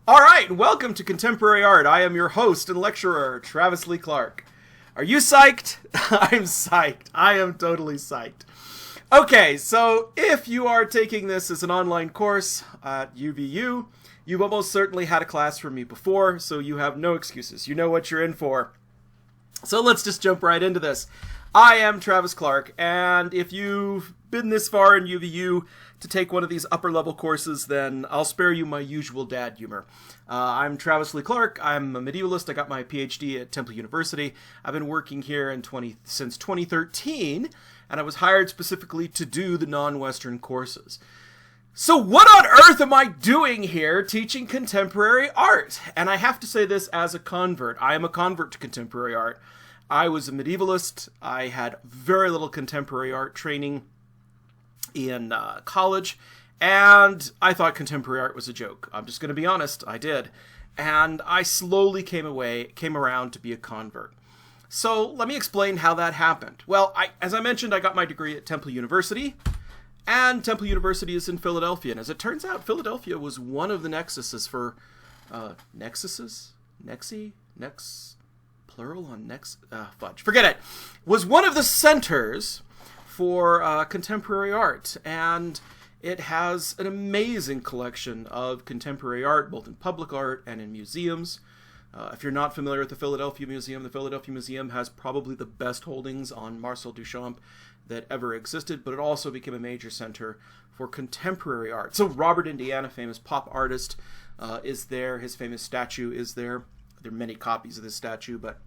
All right, welcome to Contemporary Art. I am your host and lecturer, Travis Lee Clark. Are you psyched? I'm psyched. I am totally psyched. Okay, so if you are taking this as an online course at UVU, you've almost certainly had a class from me before, so you have no excuses. You know what you're in for. So let's just jump right into this. I am Travis Clark, and if you've been this far in UVU to take one of these upper-level courses, then I'll spare you my usual dad humor. I'm Travis Lee Clark. I'm a medievalist. I got my PhD at Temple University. I've been working here since 2013, and I was hired specifically to do the non-Western courses. So what on earth am I doing here teaching contemporary art? And I have to say this as a convert. I am a convert to contemporary art. I was a medievalist. I had very little contemporary art training in college, and I thought contemporary art was a joke. I'm just going to be honest, I did. And I slowly came around to be a convert. So let me explain how that happened. Well, as I mentioned, I got my degree at Temple University, and Temple University is in Philadelphia. And as it turns out, Philadelphia was one of the nexuses for plural on fudge. Forget it. Was one of the centers for contemporary art, and it has an amazing collection of contemporary art, both in public art and in museums. If you're not familiar with the Philadelphia Museum has probably the best holdings on Marcel Duchamp that ever existed, but it also became a major center for contemporary art. So Robert Indiana, famous pop artist, is there. His famous statue is there. There are many copies of this statue, but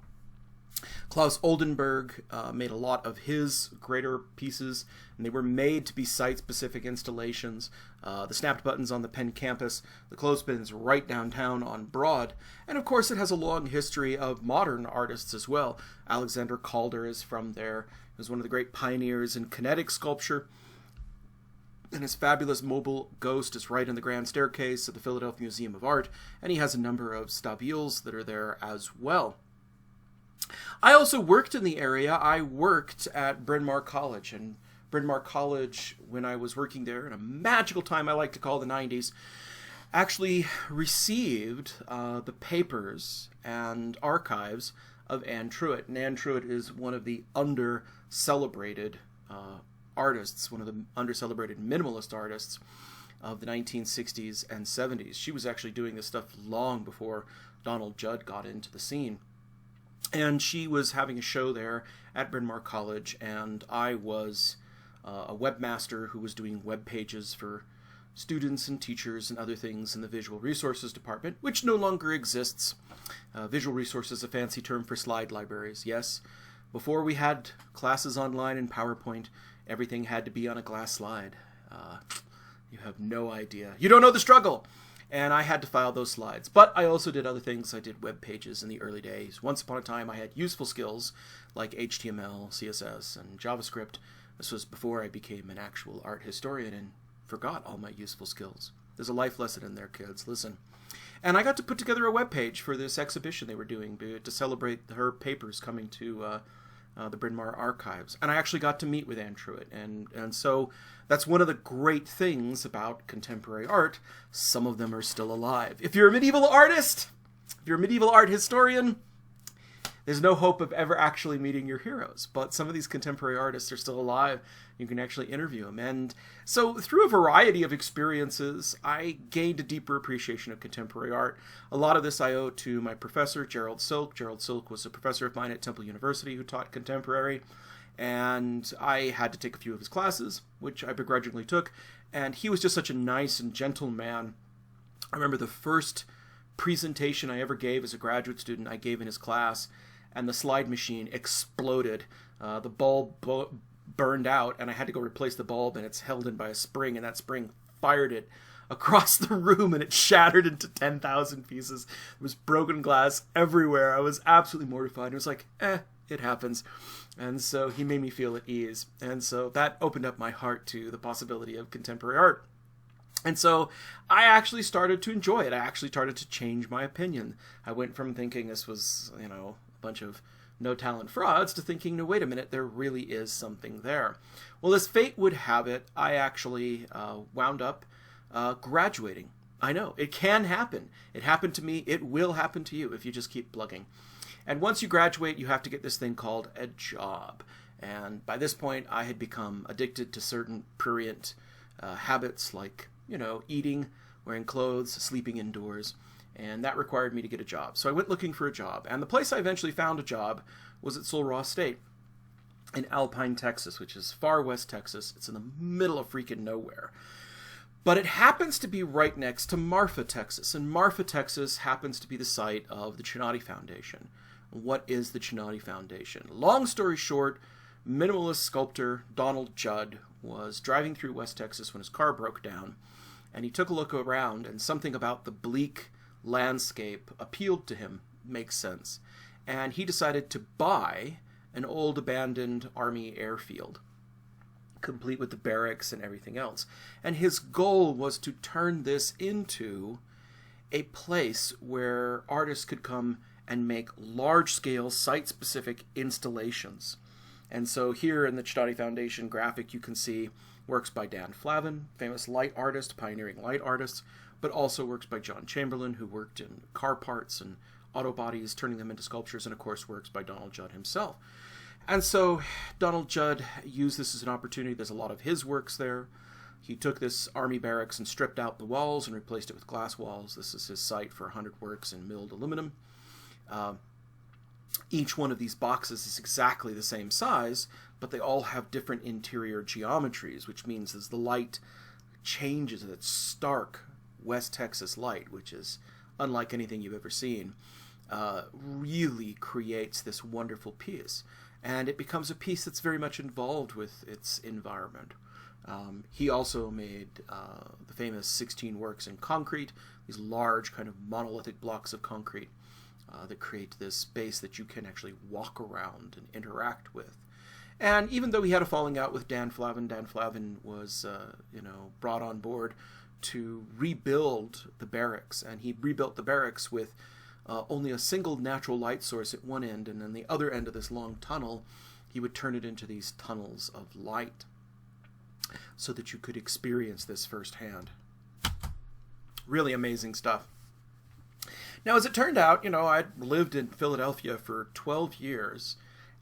Klaus Oldenburg made a lot of his greater pieces, and they were made to be site-specific installations. The snapped buttons on the Penn campus, the clothespins right downtown on Broad, and of course it has a long history of modern artists as well. Alexander Calder is from there. He was one of the great pioneers in kinetic sculpture, and his fabulous mobile ghost is right in the grand staircase of the Philadelphia Museum of Art, and he has a number of stabiles that are there as well. I also worked in the area. I worked at Bryn Mawr College, and Bryn Mawr College, when I was working there in a magical time I like to call the 90s, actually received the papers and archives of Anne Truitt. And Anne Truitt is one of the under-celebrated artists, one of the under-celebrated minimalist artists of the 1960s and 70s. She was actually doing this stuff long before Donald Judd got into the scene. And she was having a show there at Bryn Mawr College, and I was a webmaster who was doing web pages for students and teachers and other things in the Visual Resources Department, which no longer exists. Visual Resources is a fancy term for slide libraries. Yes, before we had classes online in PowerPoint, everything had to be on a glass slide. You have no idea. You don't know the struggle. And I had to file those slides. But I also did other things. I did web pages in the early days. Once upon a time, I had useful skills like HTML, CSS, and JavaScript. This was before I became an actual art historian and forgot all my useful skills. There's a life lesson in there, kids. Listen. And I got to put together a web page for this exhibition they were doing to celebrate her papers coming to the Bryn Mawr archives. And I actually got to meet with Anne Truitt. And so that's one of the great things about contemporary art. Some of them are still alive. If you're a medieval artist, if you're a medieval art historian, there's no hope of ever actually meeting your heroes. But some of these contemporary artists are still alive. You can actually interview them. And so through a variety of experiences, I gained a deeper appreciation of contemporary art. A lot of this I owe to my professor, Gerald Silk. Gerald Silk was a professor of mine at Temple University who taught contemporary. And I had to take a few of his classes, which I begrudgingly took. And he was just such a nice and gentle man. I remember the first presentation I ever gave as a graduate student I gave in his class, and the slide machine exploded. The bulb burned out, and I had to go replace the bulb, and it's held in by a spring, and that spring fired it across the room, and it shattered into 10,000 pieces. There was broken glass everywhere. I was absolutely mortified. It was like, it happens. And so he made me feel at ease. And so that opened up my heart to the possibility of contemporary art. And so I actually started to enjoy it. I actually started to change my opinion. I went from thinking this was, a bunch of no-talent frauds to thinking, no, wait a minute, there really is something there. Well, as fate would have it, I actually wound up graduating I know. It can happen. It happened to me. It will happen to you if you just keep plugging. And once you graduate, you have to get this thing called a job. And by this point, I had become addicted to certain prurient habits like, eating, wearing clothes, sleeping indoors. And that required me to get a job. So I went looking for a job. And the place I eventually found a job was at Sul Ross State in Alpine, Texas, which is far west Texas. It's in the middle of freaking nowhere. But it happens to be right next to Marfa, Texas. And Marfa, Texas happens to be the site of the Chinati Foundation. What is the Chinati Foundation? Long story short, minimalist sculptor Donald Judd was driving through West Texas when his car broke down. And he took a look around, and something about the bleak landscape appealed to him. Makes sense. And he decided to buy an old abandoned Army airfield, complete with the barracks and everything else. And his goal was to turn this into a place where artists could come and make large-scale, site-specific installations. And so here in the Chinati Foundation graphic, you can see works by Dan Flavin, famous light artist, pioneering light artist, but also works by John Chamberlain, who worked in car parts and auto bodies, turning them into sculptures, and of course works by Donald Judd himself. And so Donald Judd used this as an opportunity. There's a lot of his works there. He took this army barracks and stripped out the walls and replaced it with glass walls. This is his site for 100 works in milled aluminum. Each one of these boxes is exactly the same size, but they all have different interior geometries, which means as the light changes, that stark West Texas light, which is unlike anything you've ever seen, really creates this wonderful piece. And it becomes a piece that's very much involved with its environment. He also made the famous 16 works in concrete, these large kind of monolithic blocks of concrete that create this space that you can actually walk around and interact with. And even though he had a falling out with Dan Flavin was, brought on board to rebuild the barracks. And he rebuilt the barracks with only a single natural light source at one end, and then the other end of this long tunnel, he would turn it into these tunnels of light so that you could experience this firsthand. Really amazing stuff. Now, as it turned out, I'd lived in Philadelphia for 12 years,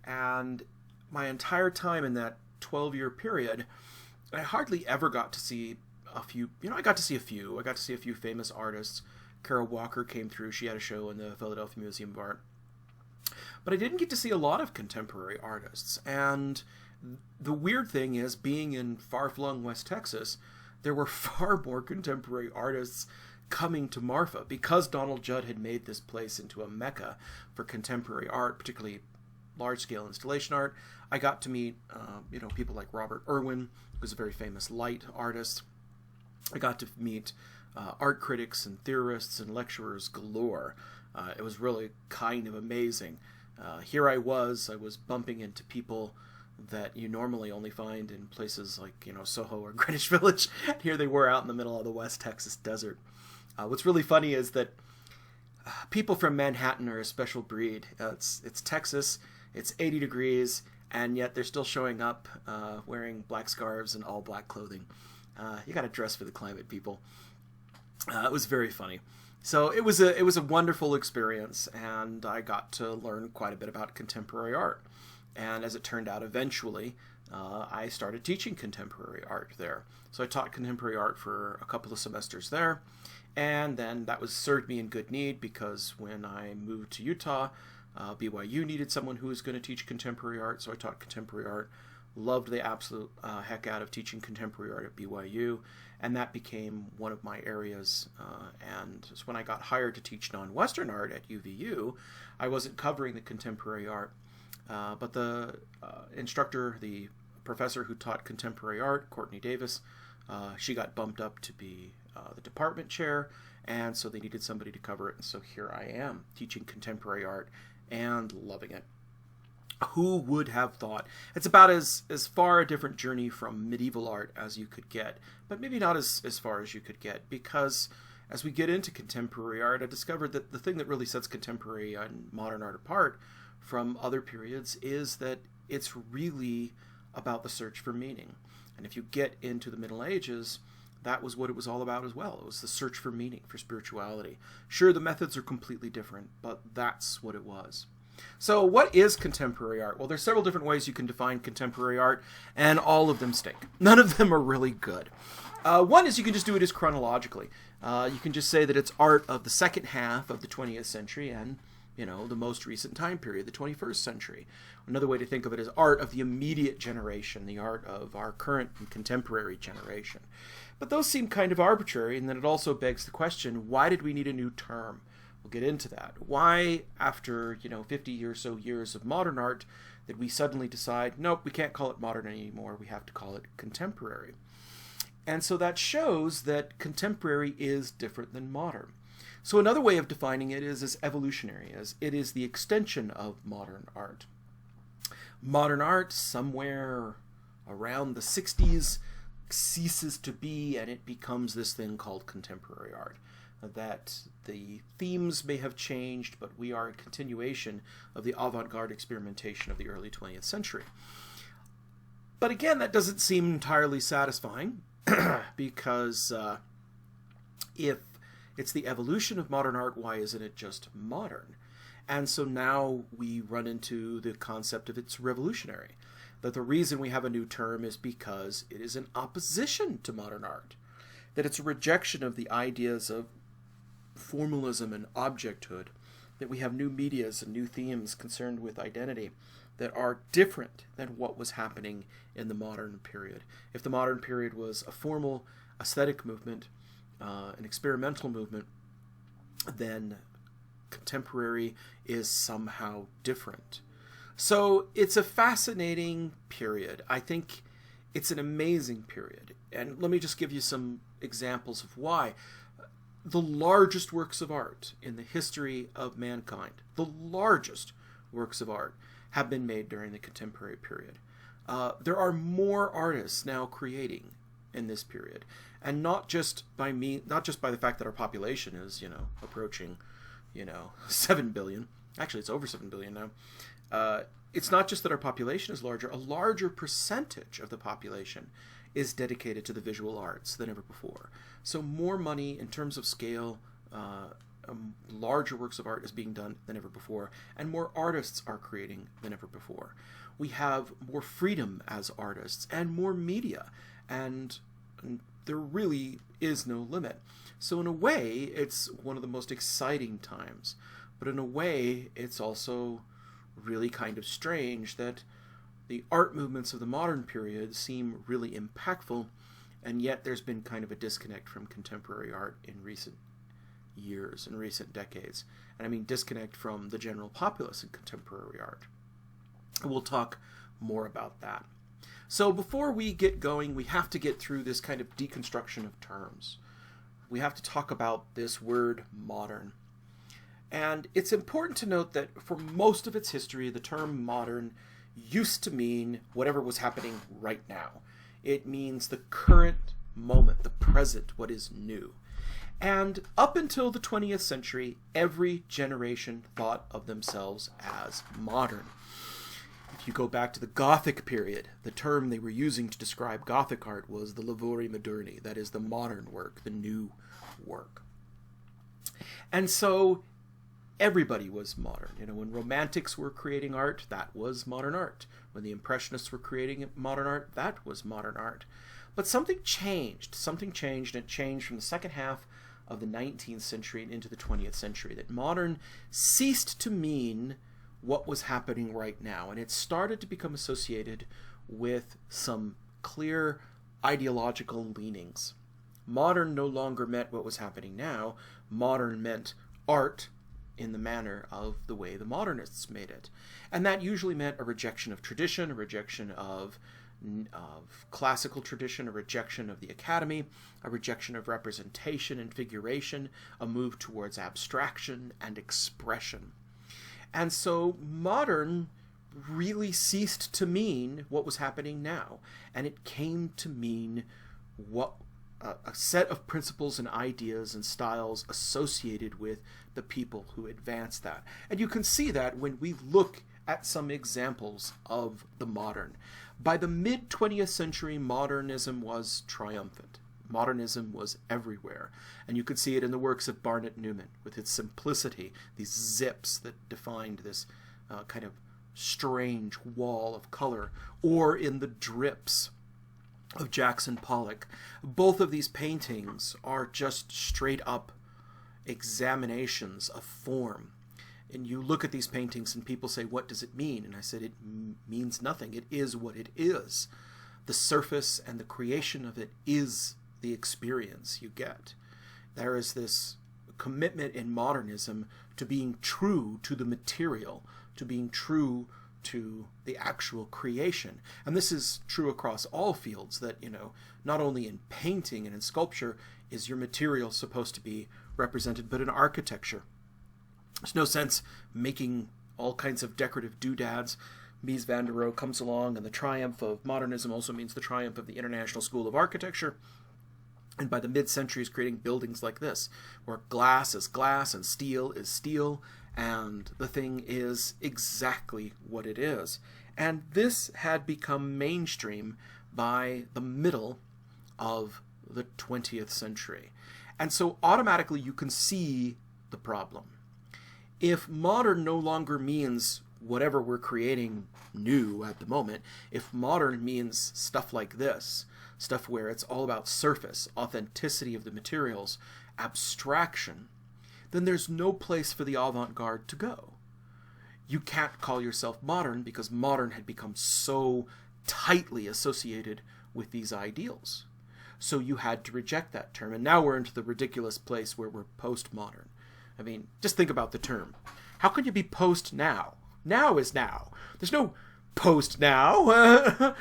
and my entire time in that 12-year period, I hardly ever got to see a few, I got to see a few famous artists. Carol Walker came through. She had a show in the Philadelphia Museum of Art. But I didn't get to see a lot of contemporary artists. And the weird thing is, being in far-flung West Texas, there were far more contemporary artists coming to Marfa because Donald Judd had made this place into a mecca for contemporary art, particularly large-scale installation art. I got to meet, people like Robert Irwin, who was a very famous light artist. I got to meet art critics and theorists and lecturers galore. It was really kind of amazing. Here I was bumping into people that you normally only find in places like, Soho or Greenwich Village. Here they were out in the middle of the West Texas desert. What's really funny is that people from Manhattan are a special breed. It's Texas, it's 80 degrees, and yet they're still showing up wearing black scarves and all black clothing. You got to dress for the climate, people. It was very funny. So it was a wonderful experience, and I got to learn quite a bit about contemporary art. And as it turned out, eventually, I started teaching contemporary art there. So I taught contemporary art for a couple of semesters there, and then that served me in good need, because when I moved to Utah, BYU needed someone who was going to teach contemporary art, so I taught contemporary art. Loved the absolute heck out of teaching contemporary art at BYU, and that became one of my areas. And when I got hired to teach non-Western art at UVU, I wasn't covering the contemporary art, but the instructor, the professor who taught contemporary art, Courtney Davis, she got bumped up to be the department chair, and so they needed somebody to cover it, and so here I am teaching contemporary art and loving it. Who would have thought? It's about as far a different journey from medieval art as you could get, but maybe not as far as you could get, because as we get into contemporary art, I discovered that the thing that really sets contemporary and modern art apart from other periods is that it's really about the search for meaning. And if you get into the Middle Ages, that was what it was all about as well. It was the search for meaning, for spirituality. Sure, the methods are completely different, but that's what it was. So what is contemporary art? Well, there's several different ways you can define contemporary art, and all of them stink. None of them are really good. One is you can just do it as chronologically. You can just say that it's art of the second half of the 20th century and, the most recent time period, the 21st century. Another way to think of it is art of the immediate generation, the art of our current and contemporary generation. But those seem kind of arbitrary, and then it also begs the question, why did we need a new term? We'll get into that. Why, after 50 or so years of modern art, did we suddenly decide, nope, we can't call it modern anymore, we have to call it contemporary? And so that shows that contemporary is different than modern. So another way of defining it is as evolutionary, as it is the extension of modern art. Modern art, somewhere around the 60s, ceases to be, and it becomes this thing called contemporary art. That the themes may have changed, but we are a continuation of the avant-garde experimentation of the early 20th century. But again, that doesn't seem entirely satisfying, because if it's the evolution of modern art, why isn't it just modern? And so now we run into the concept of it's revolutionary. That the reason we have a new term is because it is in opposition to modern art. That it's a rejection of the ideas of formalism and objecthood. That we have new medias and new themes concerned with identity that are different than what was happening in the modern period. If the modern period was a formal aesthetic movement, an experimental movement, then contemporary is somehow different. So it's a fascinating period. I think it's an amazing period. And let me just give you some examples of why. The largest works of art in the history of mankind, the largest works of art, have been made during the contemporary period. There are more artists now creating in this period, and not just by the fact that our population is, approaching, 7 billion. Actually, it's over 7 billion now. It's not just that our population is larger. A larger percentage of the population is dedicated to the visual arts than ever before. So more money in terms of scale, larger works of art is being done than ever before, and more artists are creating than ever before. We have more freedom as artists and more media, and there really is no limit. So in a way, it's one of the most exciting times, but in a way, it's also really kind of strange that the art movements of the modern period seem really impactful, and yet there's been kind of a disconnect from contemporary art in recent years, in recent decades. And I mean disconnect from the general populace in contemporary art. We'll talk more about that. So before we get going, we have to get through this kind of deconstruction of terms. We have to talk about this word modern. And it's important to note that for most of its history, the term modern used to mean whatever was happening right now. It means the current moment, the present, what is new. And up until the 20th century, every generation thought of themselves as modern. If you go back to the Gothic period, the term they were using to describe Gothic art was the lavori moderni, that is the modern work, the new work. And so everybody was modern. When Romantics were creating art, that was modern art. When the Impressionists were creating modern art, that was modern art. But something changed. Something changed, and it changed from the second half of the 19th century and into the 20th century. That modern ceased to mean what was happening right now, and it started to become associated with some clear ideological leanings. Modern no longer meant what was happening now. Modern meant art in the manner of the way the modernists made it. And that usually meant a rejection of tradition, a rejection of classical tradition, a rejection of the academy, a rejection of representation and figuration, a move towards abstraction and expression. And so modern really ceased to mean what was happening now, and it came to mean what a set of principles and ideas and styles associated with the people who advanced that. And you can see that when we look at some examples of the modern. By the mid-20th century, modernism was triumphant. Modernism was everywhere. And you could see it in the works of Barnett Newman, with its simplicity, these zips that defined this kind of strange wall of color, or in the drips of Jackson Pollock. Both of these paintings are just straight up examinations of form. And you look at these paintings and people say, what does it mean? And I said, it means nothing. It is what it is. The surface and the creation of it is the experience you get. There is this commitment in modernism to being true to the material, to being true to the actual creation. And this is true across all fields, that, not only in painting and in sculpture is your material supposed to be represented, but in architecture. There's no sense making all kinds of decorative doodads. Mies van der Rohe comes along, and the triumph of modernism also means the triumph of the International School of Architecture. And by the mid-century is creating buildings like this, where glass is glass and steel is steel, and the thing is exactly what it is. And this had become mainstream by the middle of the 20th century. And so automatically you can see the problem. If modern no longer means whatever we're creating new at the moment, if modern means stuff like this, stuff where it's all about surface, authenticity of the materials, abstraction, then there's no place for the avant-garde to go. You can't call yourself modern because modern had become so tightly associated with these ideals. So you had to reject that term. And now we're into the ridiculous place where we're postmodern. I mean, just think about the term. How can you be post-now? Now is now. There's no post-now.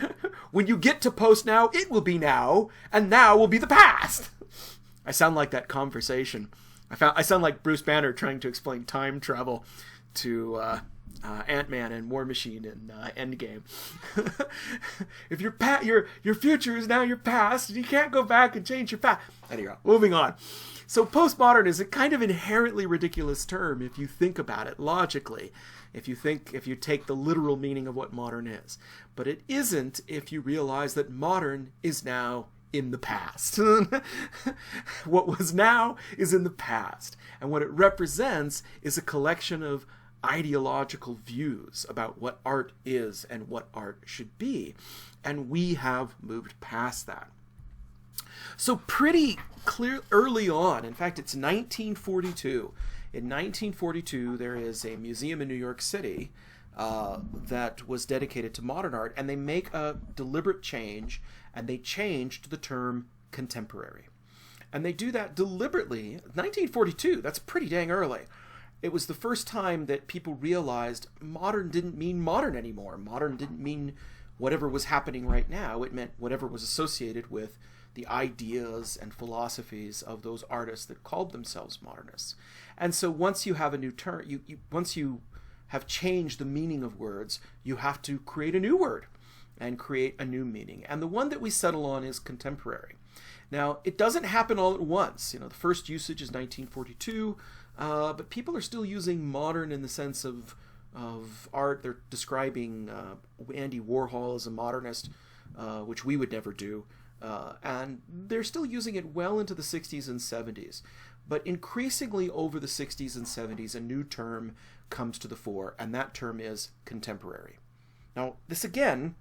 When you get to post-now, it will be now, and now will be the past. I sound like that conversation. I sound like Bruce Banner trying to explain time travel to Ant-Man and War Machine in Endgame. If your future is now your past, and you can't go back and change your past. Anyway, moving on. So postmodern is a kind of inherently ridiculous term if you think about it logically, if you take the literal meaning of what modern is. But it isn't if you realize that modern is now in the past. What was now is in the past. And what it represents is a collection of ideological views about what art is and what art should be. And we have moved past that. So pretty clear early on, in fact, it's 1942. In 1942, there is a museum in New York City that was dedicated to modern art, and they make a deliberate change, and they changed the term contemporary. And they do that deliberately. 1942, that's pretty dang early. It was the first time that people realized modern didn't mean modern anymore. Modern didn't mean whatever was happening right now. It meant whatever was associated with the ideas and philosophies of those artists that called themselves modernists. And so once you have a new term, once you have changed the meaning of words, you have to create a new word and create a new meaning. And the one that we settle on is contemporary. Now, it doesn't happen all at once. The first usage is 1942, but people are still using modern in the sense of art. They're describing Andy Warhol as a modernist, which we would never do. And they're still using it well into the 60s and 70s. But increasingly over the 60s and 70s, a new term comes to the fore, and that term is contemporary. Now, this again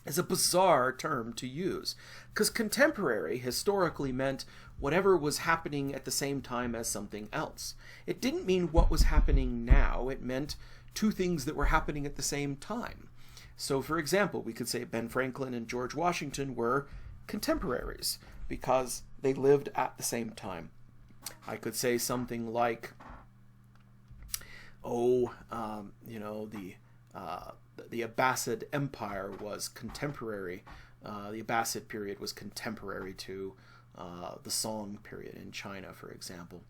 is a bizarre term to use, because contemporary historically meant whatever was happening at the same time as something else. It didn't mean what was happening now. It meant two things that were happening at the same time. So, for example, we could say Ben Franklin and George Washington were contemporaries because they lived at the same time. I could say something like, the Abbasid Empire was contemporary. The Abbasid period was contemporary to the Song period in China, for example.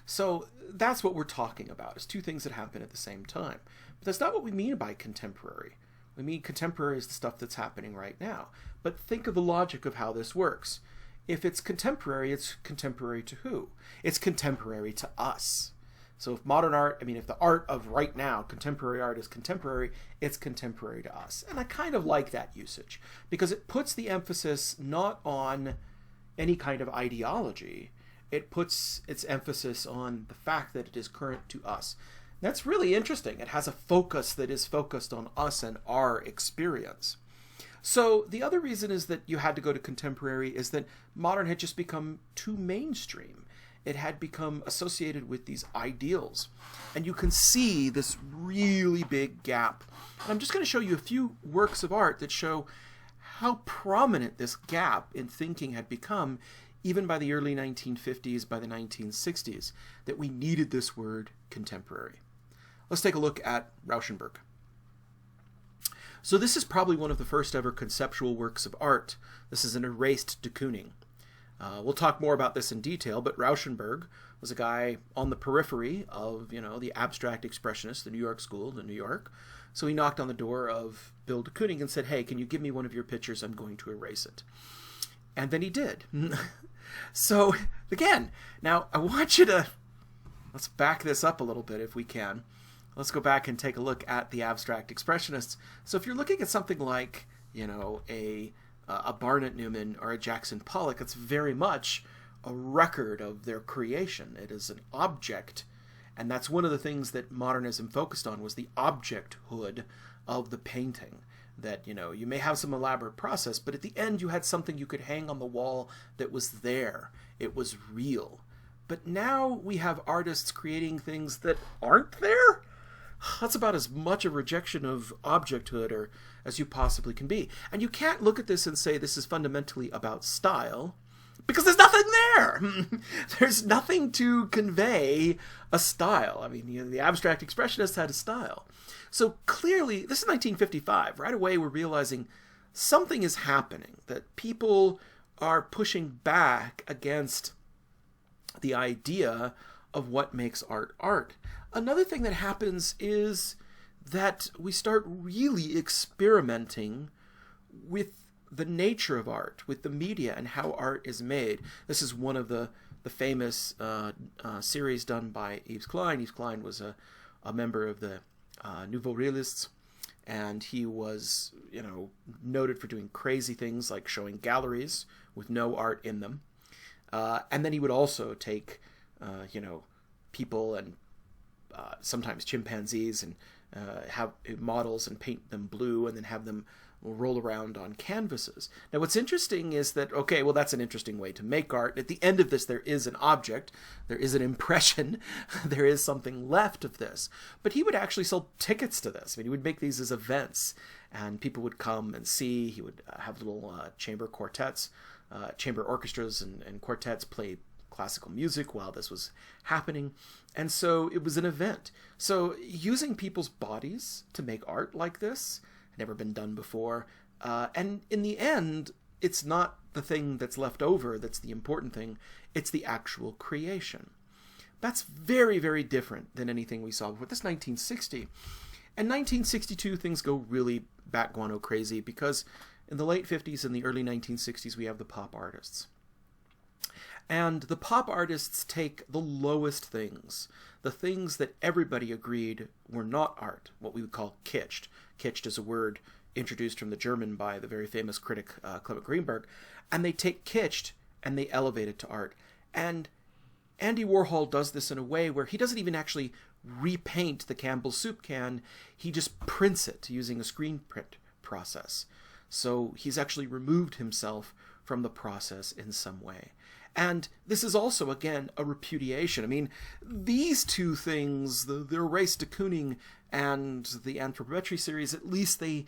So that's what we're talking about, is two things that happen at the same time. But that's not what we mean by contemporary. We mean contemporary is the stuff that's happening right now. But think of the logic of how this works. If it's contemporary to who? It's contemporary to us. So if modern art, if the art of right now, contemporary art is contemporary, it's contemporary to us. And I kind of like that usage because it puts the emphasis not on any kind of ideology, it puts its emphasis on the fact that it is current to us. That's really interesting. It has a focus that is focused on us and our experience. So the other reason is that you had to go to contemporary is that modern had just become too mainstream. It had become associated with these ideals. And you can see this really big gap. And I'm just going to show you a few works of art that show how prominent this gap in thinking had become even by the early 1950s, by the 1960s, that we needed this word contemporary. Let's take a look at Rauschenberg. So this is probably one of the first ever conceptual works of art. This is an erased de Kooning. We'll talk more about this in detail, but Rauschenberg was a guy on the periphery of, the abstract expressionists, the New York School in New York. So he knocked on the door of Bill de Kooning and said, hey, can you give me one of your pictures? I'm going to erase it. And then he did. So, again, now I want you to, let's back this up a little bit if we can. Let's go back and take a look at the abstract expressionists. So if you're looking at something like, a Barnett Newman or a Jackson Pollock, it's very much a record of their creation. It is an object, and that's one of the things that modernism focused on, was the objecthood of the painting. That, you may have some elaborate process, but at the end you had something you could hang on the wall that was there. It was real. But now we have artists creating things that aren't there? That's about as much a rejection of objecthood or as you possibly can be. And you can't look at this and say this is fundamentally about style, because there's nothing there. There's nothing to convey a style. I mean, the abstract expressionists had a style. So clearly, this is 1955. Right away, we're realizing something is happening, that people are pushing back against the idea of what makes art art. Another thing that happens is that we start really experimenting with the nature of art, with the media and how art is made. This is one of the famous series done by Yves Klein. Yves Klein was a member of the Nouveau Realists, and he was, noted for doing crazy things like showing galleries with no art in them. And then he would also take, people and sometimes chimpanzees and have models and paint them blue and then have them roll around on canvases. Now what's interesting is that, okay, well that's an interesting way to make art. At the end of this there is an object, there is an impression, there is something left of this. But he would actually sell tickets to this. I mean, he would make these as events and people would come and see. He would have little chamber quartets, chamber orchestras and quartets play classical music while this was happening. And so it was an event. So using people's bodies to make art like this had never been done before. And in the end, it's not the thing that's left over that's the important thing. It's the actual creation. That's very, very different than anything we saw before. This is 1960. And 1962, things go really bat guano crazy because in the late 50s and the early 1960s, we have the pop artists. And the pop artists take the lowest things, the things that everybody agreed were not art, what we would call kitsched. Kitsched is a word introduced from the German by the very famous critic Clement Greenberg. And they take kitsched and they elevate it to art. And Andy Warhol does this in a way where he doesn't even actually repaint the Campbell's soup can. He just prints it using a screen print process. So he's actually removed himself from the process in some way. And this is also, again, a repudiation. I mean, these two things, the erased de Kooning and the anthropometry series, at least they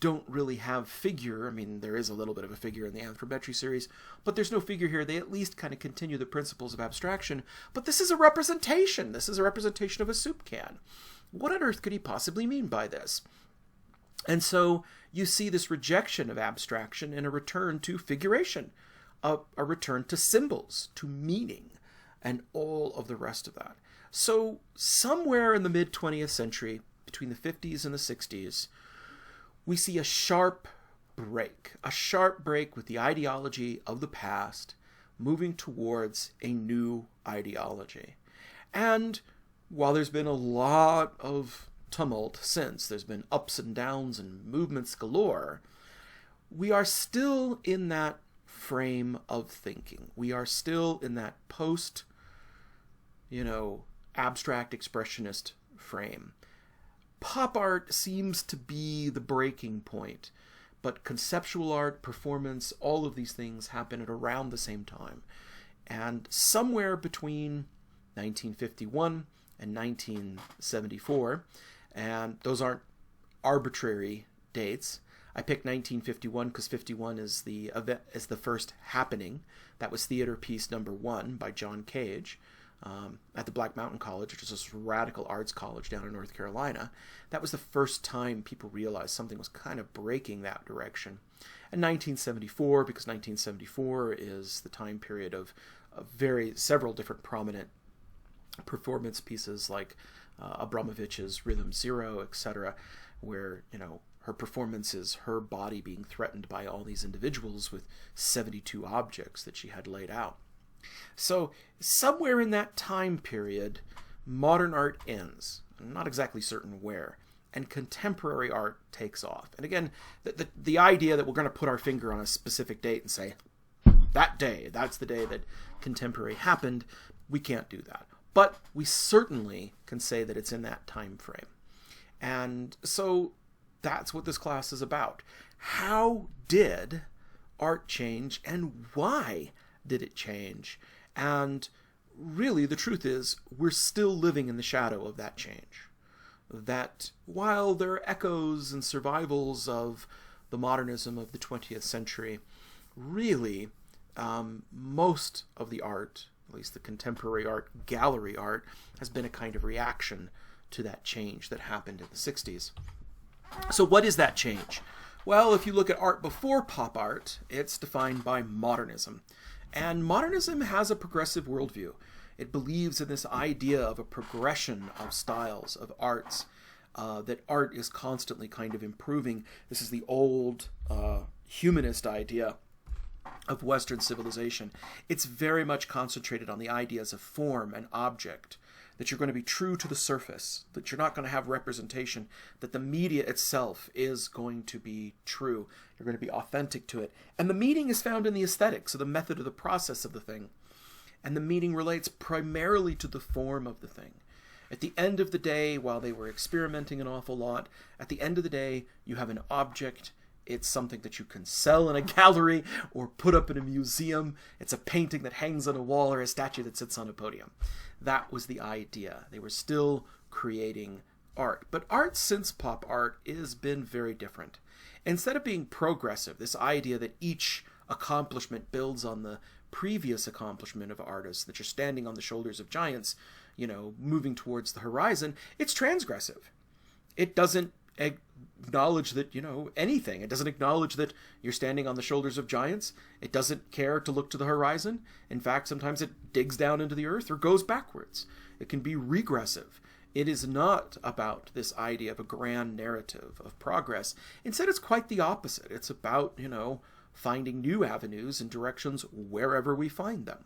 don't really have figure. I mean, there is a little bit of a figure in the anthropometry series, but there's no figure here. They at least kind of continue the principles of abstraction. But this is a representation. This is a representation of a soup can. What on earth could he possibly mean by this? And so you see this rejection of abstraction and a return to figuration. A return to symbols, to meaning, and all of the rest of that. So somewhere in the mid-20th century, between the 50s and the 60s, we see a sharp break with the ideology of the past moving towards a new ideology. And while there's been a lot of tumult since, there's been ups and downs and movements galore, we are still in that frame of thinking. We are still in that post, abstract expressionist frame. Pop art seems to be the breaking point, but conceptual art, performance, all of these things happen at around the same time. And somewhere between 1951 and 1974, and those aren't arbitrary dates. I picked 1951 because 51 is the first happening. That was theater piece number 1 by John Cage at the Black Mountain College, which is this radical arts college down in North Carolina. That was the first time people realized something was kind of breaking that direction. And 1974, because 1974 is the time period of several different prominent performance pieces like Abramovich's Rhythm Zero, etc., where, her performance is her body being threatened by all these individuals with 72 objects that she had laid out. So somewhere in that time period, modern art ends. I'm not exactly certain where. And contemporary art takes off. And again, the idea that we're going to put our finger on a specific date and say, that day, that's the day that contemporary happened, we can't do that. But we certainly can say that it's in that time frame. And so that's what this class is about. How did art change, and why did it change? And really, the truth is, we're still living in the shadow of that change. That while there are echoes and survivals of the modernism of the 20th century, really, most of the art, at least the contemporary art, gallery art, has been a kind of reaction to that change that happened in the 60s. So what is that change? Well, if you look at art before pop art, it's defined by modernism. And modernism has a progressive worldview. It believes in this idea of a progression of styles, of arts, that art is constantly kind of improving. This is the old humanist idea of Western civilization. It's very much concentrated on the ideas of form and object, that you're going to be true to the surface, that you're not going to have representation, that the media itself is going to be true. You're going to be authentic to it. And the meaning is found in the aesthetics, so the method or the process of the thing. And the meaning relates primarily to the form of the thing. At the end of the day, while they were experimenting an awful lot, at the end of the day, you have an object. It's something that you can sell in a gallery or put up in a museum. It's a painting that hangs on a wall or a statue that sits on a podium. That was the idea. They were still creating art. But art since pop art has been very different. Instead of being progressive, this idea that each accomplishment builds on the previous accomplishment of artists, that you're standing on the shoulders of giants, moving towards the horizon, it's transgressive. It doesn't acknowledge that, anything. It doesn't acknowledge that you're standing on the shoulders of giants. It doesn't care to look to the horizon. In fact, sometimes it digs down into the earth or goes backwards. It can be regressive. It is not about this idea of a grand narrative of progress. Instead, it's quite the opposite. It's about, finding new avenues and directions wherever we find them.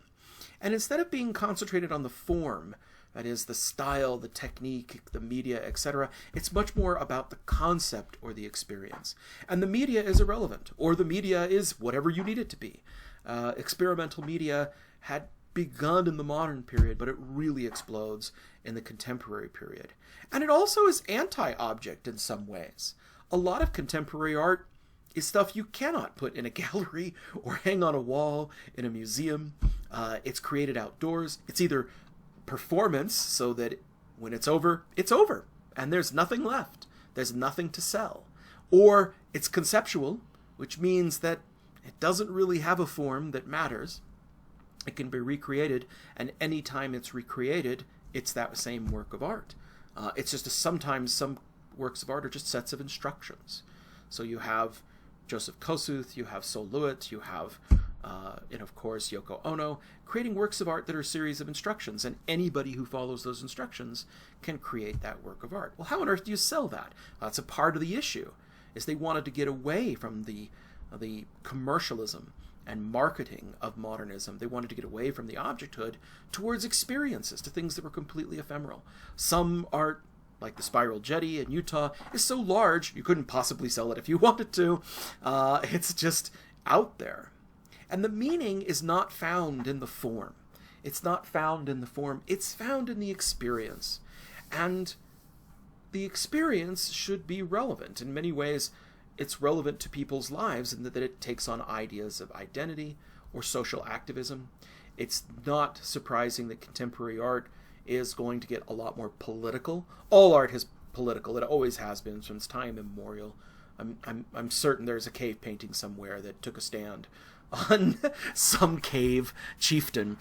And instead of being concentrated on the form, that is, the style, the technique, the media, etc., it's much more about the concept or the experience. And the media is irrelevant, or the media is whatever you need it to be. Experimental media had begun in the modern period, but it really explodes in the contemporary period. And it also is anti-object in some ways. A lot of contemporary art is stuff you cannot put in a gallery or hang on a wall in a museum. It's created outdoors. It's either performance, so that when it's over, and there's nothing left. There's nothing to sell. Or it's conceptual, which means that it doesn't really have a form that matters. It can be recreated, and any time it's recreated, it's that same work of art. It's just sometimes some works of art are just sets of instructions. So you have Joseph Kosuth, you have Sol LeWitt, you have and of course Yoko Ono, creating works of art that are a series of instructions, and anybody who follows those instructions can create that work of art. Well, how on earth do you sell that? That's a part of the issue, is they wanted to get away from the commercialism and marketing of modernism. They wanted to get away from the objecthood towards experiences, to things that were completely ephemeral. Some art, like the Spiral Jetty in Utah, is so large you couldn't possibly sell it if you wanted to. It's just out there. And the meaning is not found in the form. It's not found in the form. It's found in the experience. And the experience should be relevant. In many ways, it's relevant to people's lives in that it takes on ideas of identity or social activism. It's not surprising that contemporary art is going to get a lot more political. All art is political. It always has been since time immemorial. I'm certain there's a cave painting somewhere that took a stand on some cave chieftain.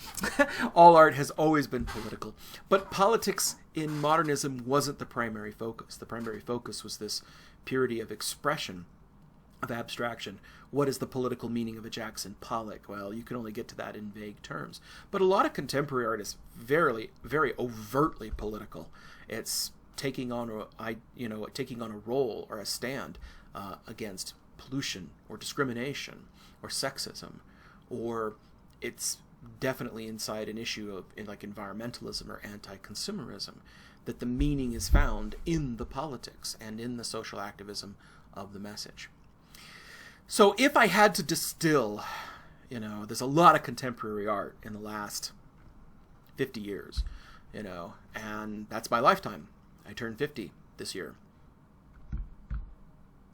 All art has always been political. But politics in modernism wasn't the primary focus. The primary focus was this purity of expression, of abstraction. What is the political meaning of a Jackson Pollock? Well, you can only get to that in vague terms. But a lot of contemporary art is very, very overtly political. It's taking on a role or a stand against pollution or discrimination or sexism, or it's definitely inside an issue of like environmentalism or anti-consumerism, that the meaning is found in the politics and in the social activism of the message. So if I had to distill, there's a lot of contemporary art in the last 50 years, and that's my lifetime. I turned 50 this year.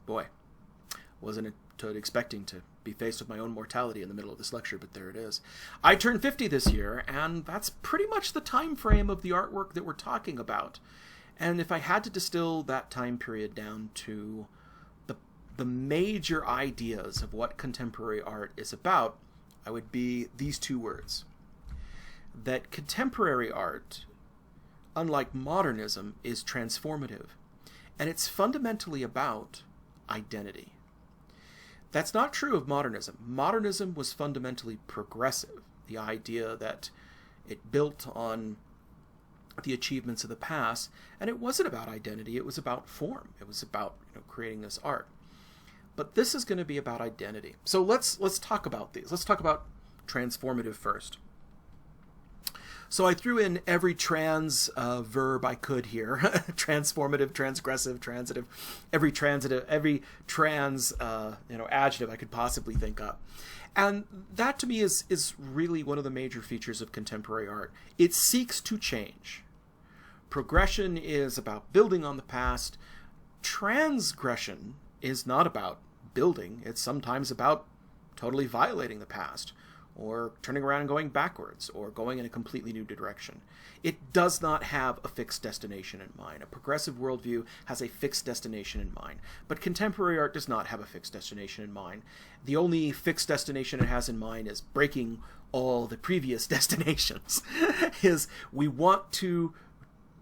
Boy, wasn't totally expecting to be faced with my own mortality in the middle of this lecture, but there it is. I turned 50 this year, and that's pretty much the time frame of the artwork that we're talking about. And if I had to distill that time period down to the major ideas of what contemporary art is about, I would be these two words. That contemporary art, unlike modernism, is transformative, and it's fundamentally about identity. That's not true of modernism. Modernism was fundamentally progressive. The idea that it built on the achievements of the past, and it wasn't about identity, it was about form. It was about creating this art. But this is going to be about identity. So let's talk about these. Let's talk about transformative first. So I threw in every trans verb I could here. Transformative, transgressive, transitive, every trans adjective I could possibly think up. And that to me is really one of the major features of contemporary art. It seeks to change. Progression is about building on the past. Transgression is not about building. It's sometimes about totally violating the past, or turning around and going backwards, or going in a completely new direction. It does not have a fixed destination in mind. A progressive worldview has a fixed destination in mind, but contemporary art does not have a fixed destination in mind. The only fixed destination it has in mind is breaking all the previous destinations. We want to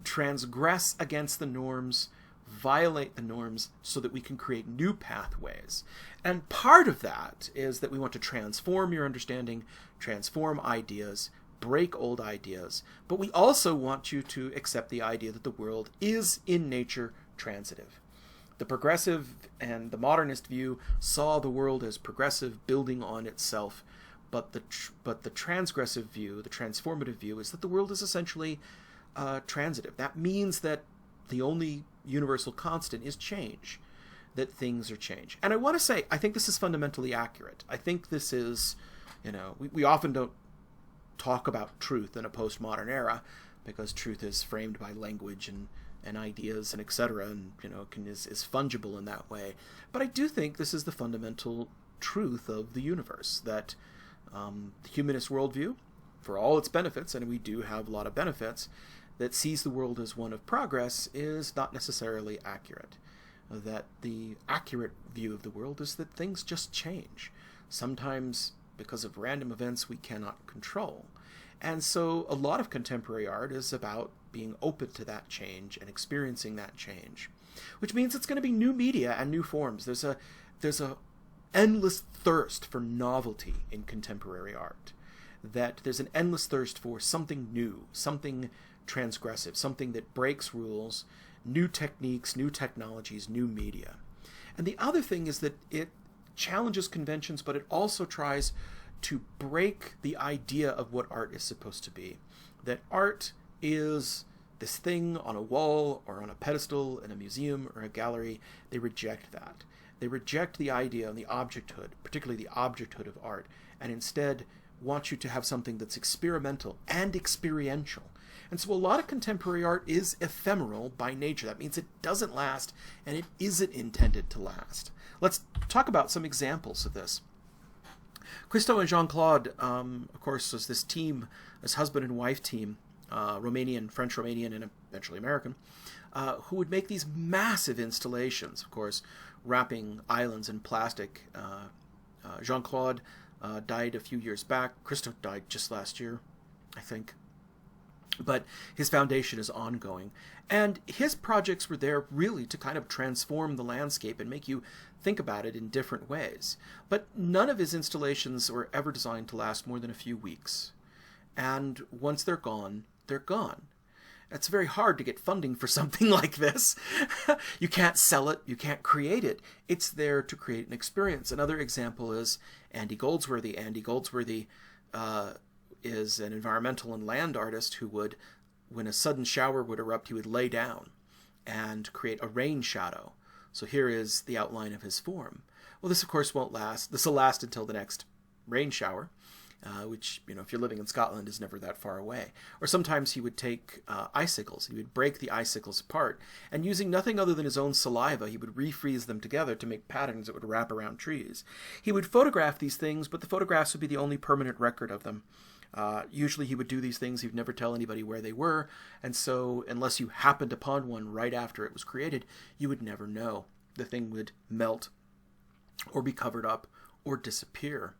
transgress against the norms, violate the norms, so that we can create new pathways. And part of that is that we want to transform your understanding, transform ideas, break old ideas, but we also want you to accept the idea that the world is in nature transitive. The progressive and the modernist view saw the world as progressive, building on itself, but the transgressive view, the transformative view, is that the world is essentially transitive. That means that the only universal constant is change, that things are change. And I want to say, I think this is fundamentally accurate. I think this is, we often don't talk about truth in a postmodern era, because truth is framed by language and ideas and etc., and is fungible in that way. But I do think this is the fundamental truth of the universe, that the humanist worldview, for all its benefits, and we do have a lot of benefits, that sees the world as one of progress, is not necessarily accurate. That the accurate view of the world is that things just change, sometimes because of random events we cannot control. And so a lot of contemporary art is about being open to that change and experiencing that change, which means it's going to be new media and new forms. There's a endless thirst for novelty in contemporary art, that there's an endless thirst for something new, something transgressive, something that breaks rules, new techniques, new technologies, new media. And the other thing is that it challenges conventions, but it also tries to break the idea of what art is supposed to be. That art is this thing on a wall or on a pedestal in a museum or a gallery. They reject that. They reject the idea of the objecthood, particularly the objecthood of art, and instead want you to have something that's experimental and experiential. And so a lot of contemporary art is ephemeral by nature. That means it doesn't last, and it isn't intended to last. Let's talk about some examples of this. Christo and Jean-Claude, of course, was this team, this husband and wife team, Romanian, French-Romanian, and eventually American, who would make these massive installations, of course, wrapping islands in plastic. Jean-Claude died a few years back. Christo died just last year, I think. But his foundation is ongoing. And his projects were there really to kind of transform the landscape and make you think about it in different ways. But none of his installations were ever designed to last more than a few weeks. And once they're gone, they're gone. It's very hard to get funding for something like this. You can't sell it. You can't create it. It's there to create an experience. Another example is Andy Goldsworthy. Andy Goldsworthy is an environmental and land artist who would, when a sudden shower would erupt, he would lay down and create a rain shadow. So here is the outline of his form. Well, this, of course, won't last. This will last until the next rain shower, which, if you're living in Scotland, is never that far away. Or sometimes he would take icicles. He would break the icicles apart, and using nothing other than his own saliva, he would refreeze them together to make patterns that would wrap around trees. He would photograph these things, but the photographs would be the only permanent record of them. Usually he would do these things, he'd never tell anybody where they were, and so unless you happened upon one right after it was created, you would never know. The thing would melt or be covered up or disappear.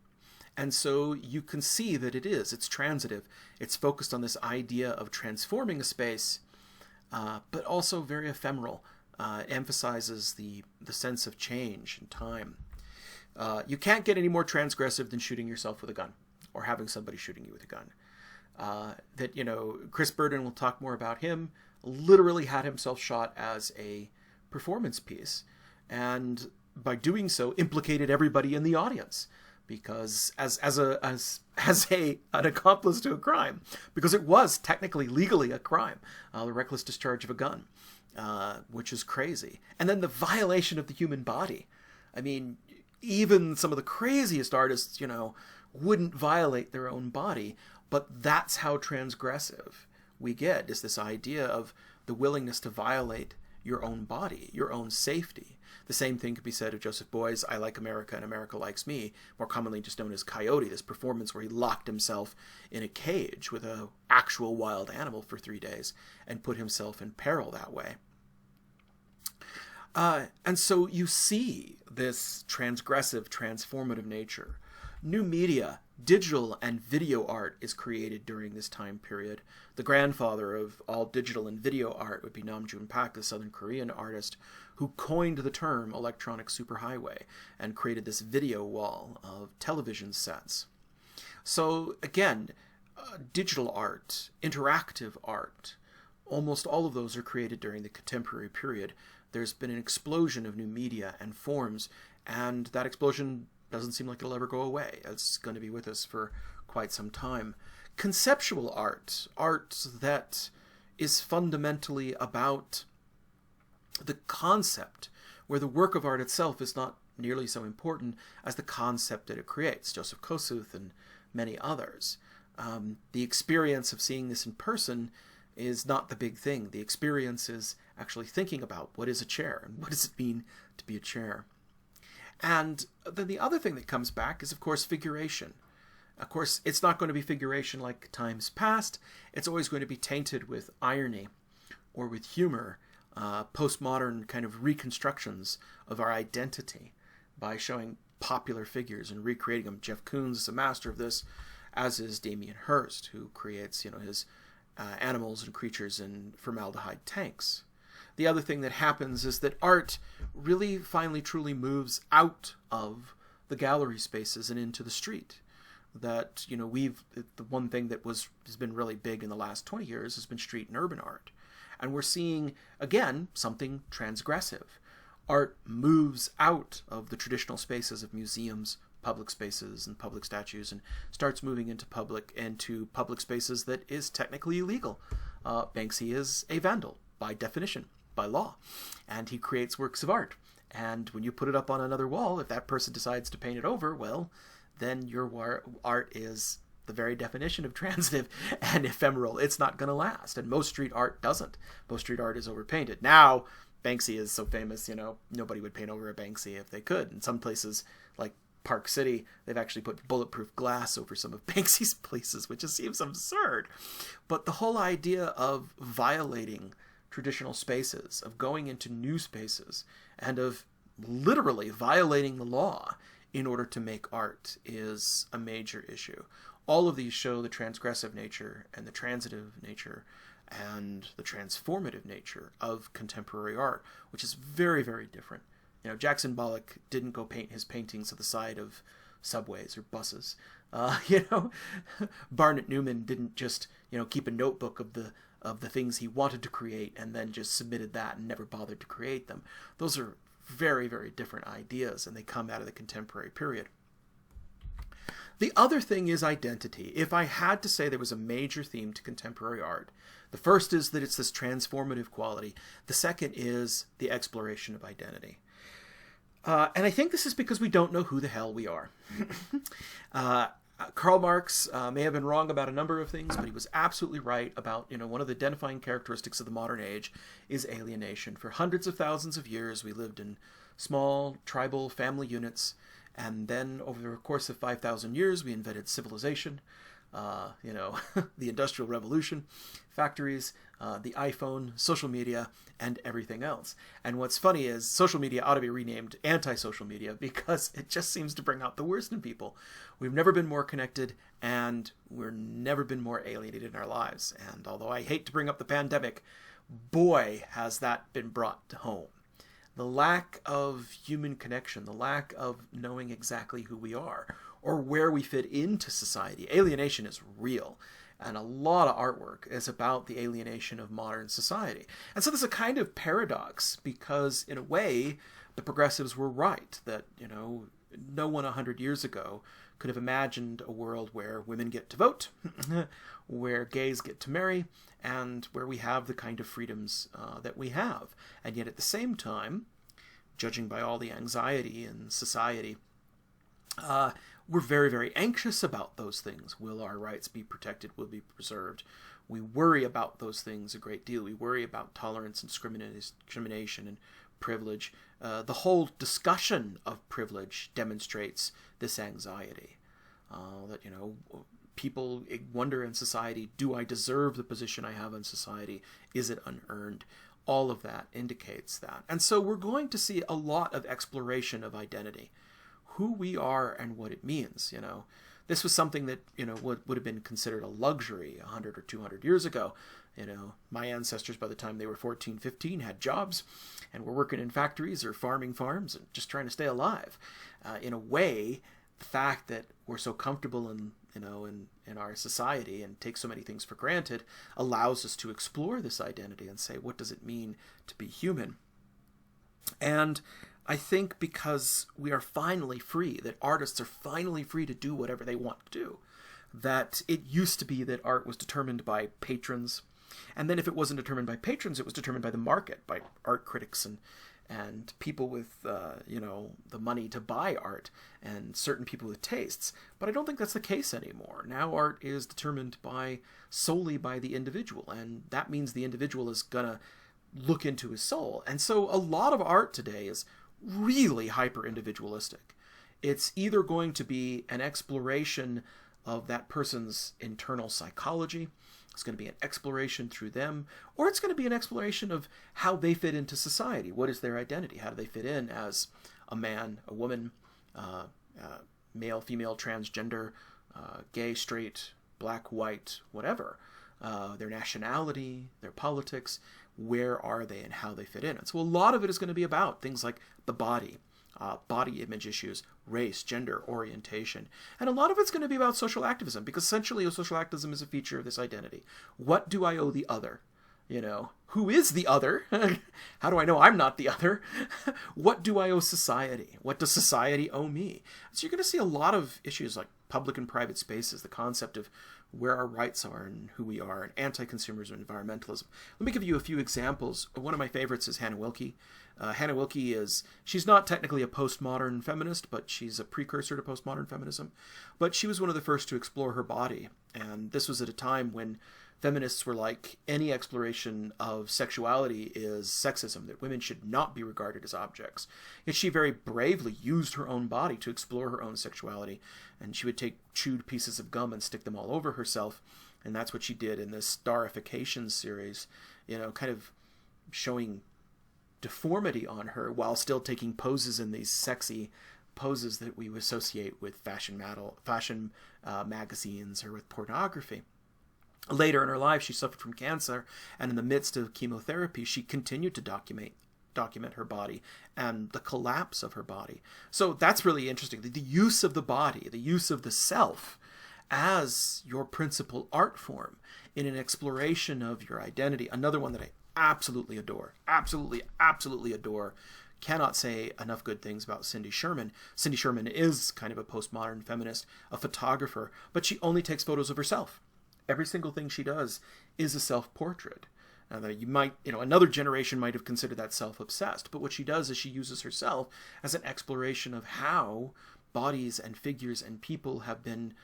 And so you can see that it's transitive. It's focused on this idea of transforming a space, but also very ephemeral. Emphasizes the sense of change and time. You can't get any more transgressive than shooting yourself with a gun, or having somebody shooting you with a gun. Chris Burden, will talk more about him, literally had himself shot as a performance piece, and by doing so implicated everybody in the audience, because as an accomplice to a crime, because it was technically legally a crime, the reckless discharge of a gun, which is crazy. And then the violation of the human body. I mean, even some of the craziest artists, wouldn't violate their own body, but that's how transgressive we get, is this idea of the willingness to violate your own body, your own safety. The same thing could be said of Joseph Beuys' I Like America and America Likes Me, more commonly just known as Coyote, this performance where he locked himself in a cage with an actual wild animal for 3 days and put himself in peril that way. And so you see this transgressive, transformative nature. New media, digital and video art is created during this time period. The grandfather of all digital and video art would be Nam June Pak, the Southern Korean artist, who coined the term electronic superhighway and created this video wall of television sets. So again, digital art, interactive art, almost all of those are created during the contemporary period. There's been an explosion of new media and forms, and that explosion doesn't seem like it'll ever go away. It's going to be with us for quite some time. Conceptual art, art that is fundamentally about the concept, where the work of art itself is not nearly so important as the concept that it creates. Joseph Kosuth and many others. The experience of seeing this in person is not the big thing. The experience is actually thinking about what is a chair and what does it mean to be a chair. And then the other thing that comes back is, of course, figuration. Of course, it's not going to be figuration like times past. It's always going to be tainted with irony or with humor, postmodern kind of reconstructions of our identity by showing popular figures and recreating them. Jeff Koons is a master of this, as is Damien Hirst, who creates, his animals and creatures in formaldehyde tanks. The other thing that happens is that art really finally truly moves out of the gallery spaces and into the street. That, the one thing that has been really big in the last 20 years has been street and urban art. And we're seeing, again, something transgressive. Art moves out of the traditional spaces of museums, public spaces, and public statues, and starts moving into public spaces that is technically illegal. Banksy is a vandal, by definition, by law, and he creates works of art. And when you put it up on another wall, if that person decides to paint it over, well, then your art is the very definition of transitive and ephemeral. It's not going to last. And most street art doesn't. Most street art is overpainted. Now, Banksy is so famous, nobody would paint over a Banksy if they could. In some places, like Park City, they've actually put bulletproof glass over some of Banksy's places, which just seems absurd. But the whole idea of violating traditional spaces, of going into new spaces, and of literally violating the law in order to make art is a major issue. All of these show the transgressive nature and the transitive nature and the transformative nature of contemporary art, which is very, very different. Jackson Pollock didn't go paint his paintings at the side of subways or buses. Barnett Newman didn't just, keep a notebook of the things he wanted to create and then just submitted that and never bothered to create them. Those are very, very different ideas, and they come out of the contemporary period. The other thing is identity. If I had to say there was a major theme to contemporary art, the first is that it's this transformative quality. The second is the exploration of identity. And I think this is because we don't know who the hell we are. Karl Marx may have been wrong about a number of things, but he was absolutely right about, one of the identifying characteristics of the modern age is alienation. For hundreds of thousands of years, we lived in small tribal family units. And then over the course of 5,000 years, we invented civilization, the Industrial Revolution, factories, the iPhone, social media, and everything else. And what's funny is social media ought to be renamed anti-social media because it just seems to bring out the worst in people. We've never been more connected, and we've never been more alienated in our lives. And although I hate to bring up the pandemic, boy, has that been brought home. The lack of human connection, the lack of knowing exactly who we are or where we fit into society. Alienation is real, and a lot of artwork is about the alienation of modern society. And so there's a kind of paradox because, in a way, the progressives were right that, no one 100 years ago could have imagined a world where women get to vote, where gays get to marry, and where we have the kind of freedoms that we have. And yet at the same time, judging by all the anxiety in society, we're very, very anxious about those things. Will our rights be protected? Will be preserved? We worry about those things a great deal. We worry about tolerance and discrimination and privilege. The whole discussion of privilege demonstrates this anxiety. That, people wonder in society, do I deserve the position I have in society? Is it unearned? All of that indicates that. And so we're going to see a lot of exploration of identity, who we are and what it means. This was something that, would have been considered a luxury 100 or 200 years ago. My ancestors, by the time they were 14, 15, had jobs and were working in factories or farming farms and just trying to stay alive. In a way, the fact that we're so comfortable in our society and take so many things for granted allows us to explore this identity and say, what does it mean to be human? And I think because we are finally free, that artists are finally free to do whatever they want to do, that it used to be that art was determined by patrons, and then if it wasn't determined by patrons, it was determined by the market, by art critics and people with, the money to buy art, and certain people with tastes. But I don't think that's the case anymore. Now art is determined solely by the individual, and that means the individual is gonna look into his soul. And so a lot of art today is really hyper-individualistic. It's either going to be an exploration of that person's internal psychology, it's going to be an exploration through them, or it's going to be an exploration of how they fit into society. What is their identity? How do they fit in as a man, a woman, male, female, transgender, gay, straight, black, white, whatever. Their nationality, their politics, where are they and how they fit in. And so a lot of it is going to be about things like the body, body image issues, race, gender, orientation. And a lot of it's going to be about social activism, because essentially social activism is a feature of this identity. What do I owe the other? Who is the other? How do I know I'm not the other? What do I owe society? What does society owe me? So you're going to see a lot of issues like public and private spaces, the concept of where our rights are and who we are, and anti-consumerism and environmentalism. Let me give you a few examples. One of my favorites is Hannah Wilke. Hannah Wilke she's not technically a postmodern feminist, but she's a precursor to postmodern feminism. But she was one of the first to explore her body. And this was at a time when feminists were like, any exploration of sexuality is sexism, that women should not be regarded as objects. Yet she very bravely used her own body to explore her own sexuality. And she would take chewed pieces of gum and stick them all over herself. And that's what she did in this Starification series, kind of showing deformity on her while still taking poses in these sexy poses that we associate with fashion magazines or with pornography. Later in her life, she suffered from cancer, and in the midst of chemotherapy, she continued to document her body and the collapse of her body. So that's really interesting. The use of the body, the use of the self as your principal art form in an exploration of your identity. Another one that I absolutely adore, absolutely adore. Cannot say enough good things about Cindy Sherman. Cindy Sherman is kind of a postmodern feminist, a photographer, but she only takes photos of herself. Every single thing she does is a self-portrait. Now, that you might, another generation might have considered that self-obsessed, but what she does is she uses herself as an exploration of how bodies and figures and people have been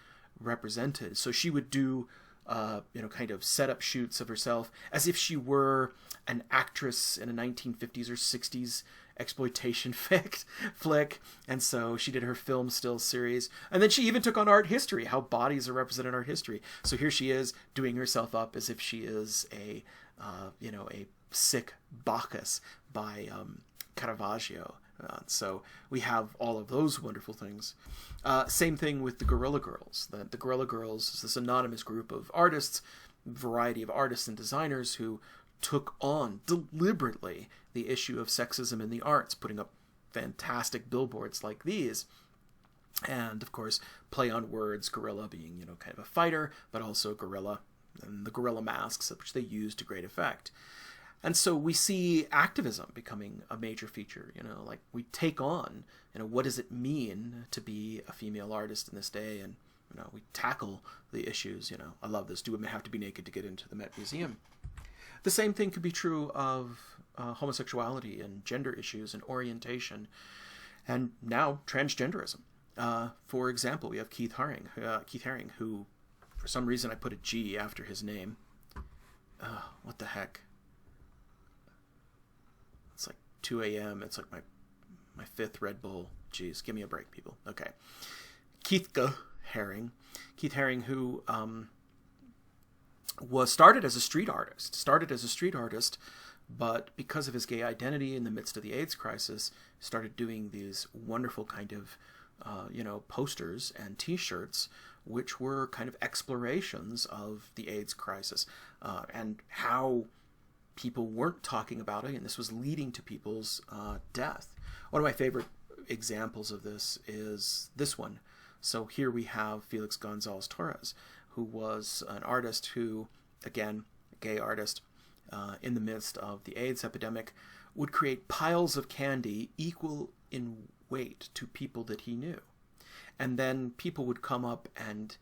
represented. So she would do kind of setup shoots of herself as if she were an actress in a 1950s or 60s exploitation flick. And so she did her film still series. And then she even took on art history, how bodies are represented in art history. So here she is doing herself up as if she is a sick Bacchus by Caravaggio. So we have all of those wonderful things. Same thing with the Guerrilla Girls. The Guerrilla Girls is this anonymous group of artists, variety of artists and designers who took on deliberately the issue of sexism in the arts, putting up fantastic billboards like these. And, of course, play on words, gorilla being, kind of a fighter, but also gorilla, and the gorilla masks, which they use to great effect. And so we see activism becoming a major feature, like we take on, what does it mean to be a female artist in this day? And, we tackle the issues, I love this. Do women have to be naked to get into the Met Museum? The same thing could be true of homosexuality and gender issues and orientation, and now transgenderism. For example, we have Keith Haring, who, for some reason, I put a G after his name. What the heck? It's like 2 a.m. It's like my fifth Red Bull. Jeez, give me a break, people. Okay. Keith Haring. Keith Haring, who was started as a street artist, but because of his gay identity in the midst of the AIDS crisis, started doing these wonderful kind of, posters and T-shirts, which were kind of explorations of the AIDS crisis and how people weren't talking about it, and this was leading to people's death. One of my favorite examples of this is this one. So here we have Felix Gonzalez Torres, who was an artist who, again, a gay artist, in the midst of the AIDS epidemic, would create piles of candy equal in weight to people that he knew. And then people would come up and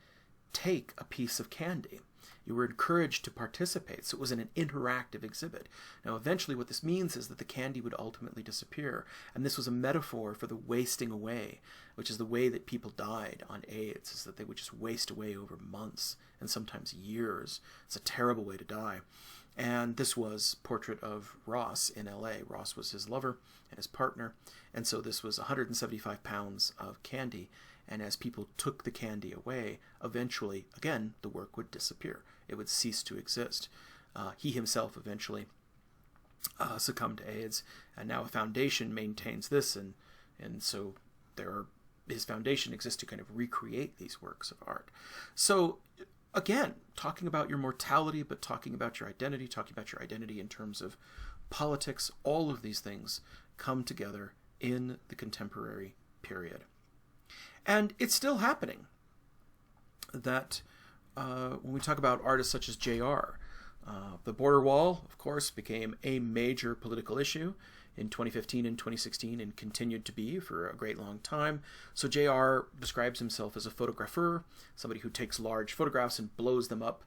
take a piece of candy. You were encouraged to participate, so it was an interactive exhibit. Now, eventually what this means is that the candy would ultimately disappear, and this was a metaphor for the wasting away, which is the way that people died on AIDS, is that they would just waste away over months and sometimes years. It's a terrible way to die. And this was a portrait of Ross in LA. Ross was his lover and his partner, and so this was 175 pounds of candy. And as people took the candy away, eventually, again, the work would disappear. It would cease to exist. He himself eventually succumbed to AIDS, and now a foundation maintains this, and so his foundation exists to kind of recreate these works of art. So, again, talking about your mortality, but talking about your identity in terms of politics, all of these things come together in the contemporary period. And it's still happening that when we talk about artists such as J.R., the border wall, of course, became a major political issue. in 2015 and 2016 and continued to be for a great long time. So JR describes himself as a photographer, somebody who takes large photographs and blows them up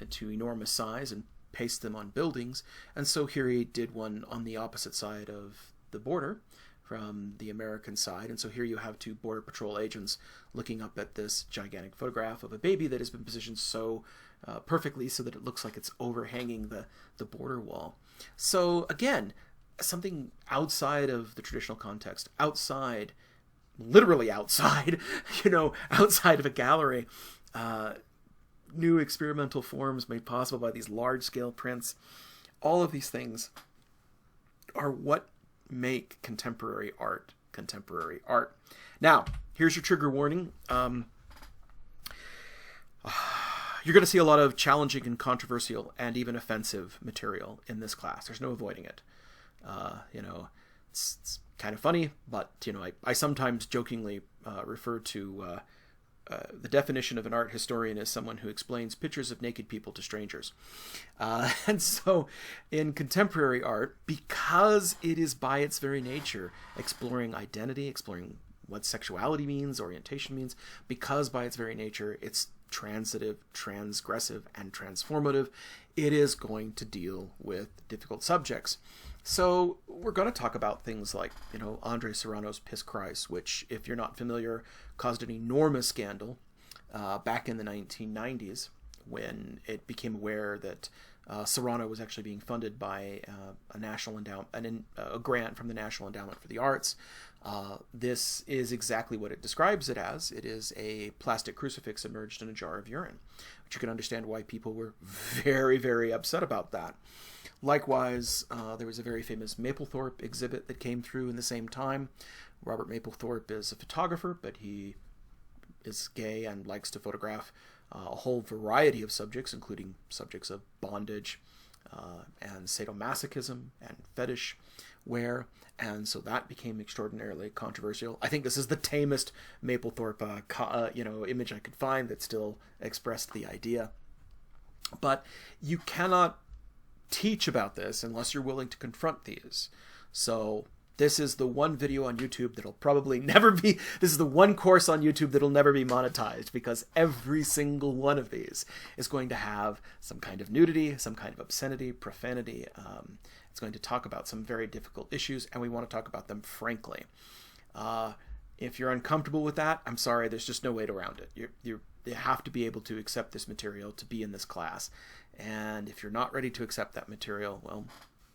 to enormous size and pastes them on buildings. And so here he did one on the opposite side of the border from the American side. And so here you have two Border Patrol agents looking up at this gigantic photograph of a baby that has been positioned so perfectly so that it looks like it's overhanging the border wall. So again, something outside of the traditional context, outside, literally outside, outside of a gallery, new experimental forms made possible by these large-scale prints. All of these things are what make contemporary art contemporary art. Now, here's your trigger warning. You're going to see a lot of challenging and controversial and even offensive material in this class. There's no avoiding it. It's kind of funny, but I sometimes jokingly refer to the definition of an art historian as someone who explains pictures of naked people to strangers. And so in contemporary art, because it is by its very nature exploring identity, exploring what sexuality means, orientation means, because by its very nature it's transitive, transgressive, and transformative, it is going to deal with difficult subjects. So we're going to talk about things like, Andre Serrano's Piss Christ, which, if you're not familiar, caused an enormous scandal back in the 1990s when it became aware that Serrano was actually being funded by a national endowment, a grant from the National Endowment for the Arts. This is exactly what it describes it as. It is a plastic crucifix immersed in a jar of urine, which you can understand why people were very, very upset about that. Likewise, there was a very famous Mapplethorpe exhibit that came through in the same time. Robert Mapplethorpe is a photographer, but he is gay and likes to photograph a whole variety of subjects, including subjects of bondage and sadomasochism and fetish wear, and so that became extraordinarily controversial. I think this is the tamest Mapplethorpe image I could find that still expressed the idea. But you cannot teach about this unless you're willing to confront these. So this is the one video on YouTube that'll probably never be, this is the one course on YouTube that'll never be monetized, because every single one of these is going to have some kind of nudity, some kind of obscenity, profanity. It's going to talk about some very difficult issues, and we want to talk about them frankly. If you're uncomfortable with that, I'm sorry, there's just no way around it. You have to be able to accept this material to be in this class. And if you're not ready to accept that material, well,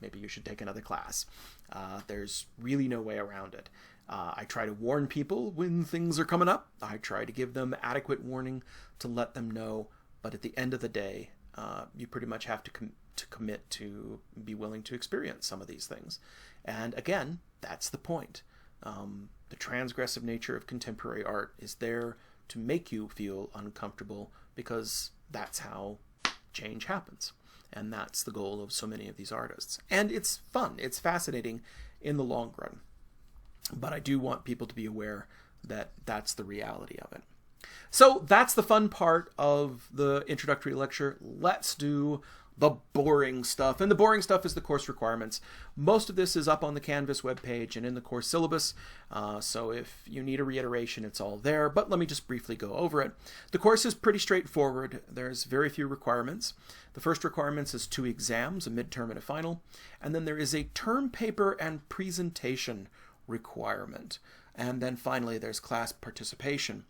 maybe you should take another class. There's really no way around it. I try to warn people when things are coming up. I try to give them adequate warning to let them know. But at the end of the day, you pretty much have to commit to be willing to experience some of these things. And again, that's the point. The transgressive nature of contemporary art is there to make you feel uncomfortable, because that's how change happens. And that's the goal of so many of these artists. And it's fun. It's fascinating in the long run. But I do want people to be aware that that's the reality of it. So that's the fun part of the introductory lecture. Let's do the boring stuff. And the boring stuff is the course requirements. Most of this is up on the Canvas webpage and in the course syllabus. So if you need a reiteration, it's all there. But let me just briefly go over it. The course is pretty straightforward. There's very few requirements. The first requirements is 2 exams, a midterm and a final. And then there is a term paper and presentation requirement. And then finally, there's class participation.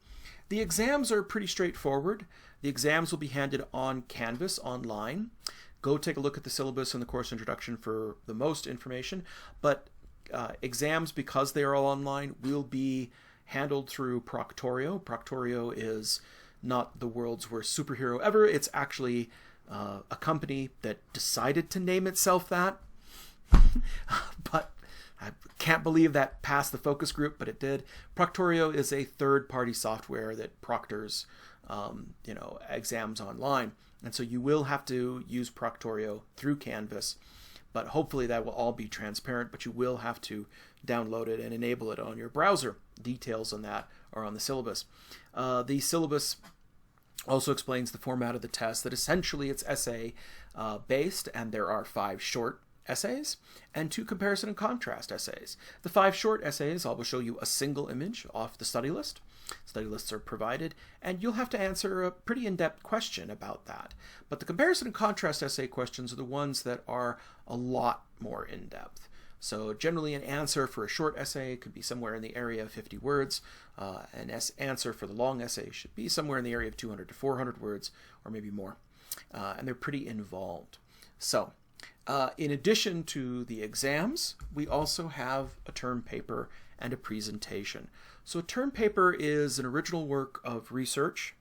The exams are pretty straightforward. The exams will be handed on Canvas online. Go take a look at the syllabus and the course introduction for the most information. But exams, because they are all online, will be handled through Proctorio. Proctorio is not the world's worst superhero ever. It's actually a company that decided to name itself that. But I can't believe that passed the focus group, but it did. Proctorio is a third-party software that proctors, exams online. And so you will have to use Proctorio through Canvas, but hopefully that will all be transparent, but you will have to download it and enable it on your browser. Details on that are on the syllabus. The syllabus also explains the format of the test, that essentially it's essay based, and there are 5 short essays and 2 comparison and contrast essays. The 5 short essays, I will show you a single image off the study list. Study lists are provided, and you'll have to answer a pretty in-depth question about that. But the comparison and contrast essay questions are the ones that are a lot more in-depth. So generally an answer for a short essay could be somewhere in the area of 50 words. An answer for the long essay should be somewhere in the area of 200 to 400 words, or maybe more. And they're pretty involved. So in addition to the exams, we also have a term paper and a presentation. So a term paper is an original work of research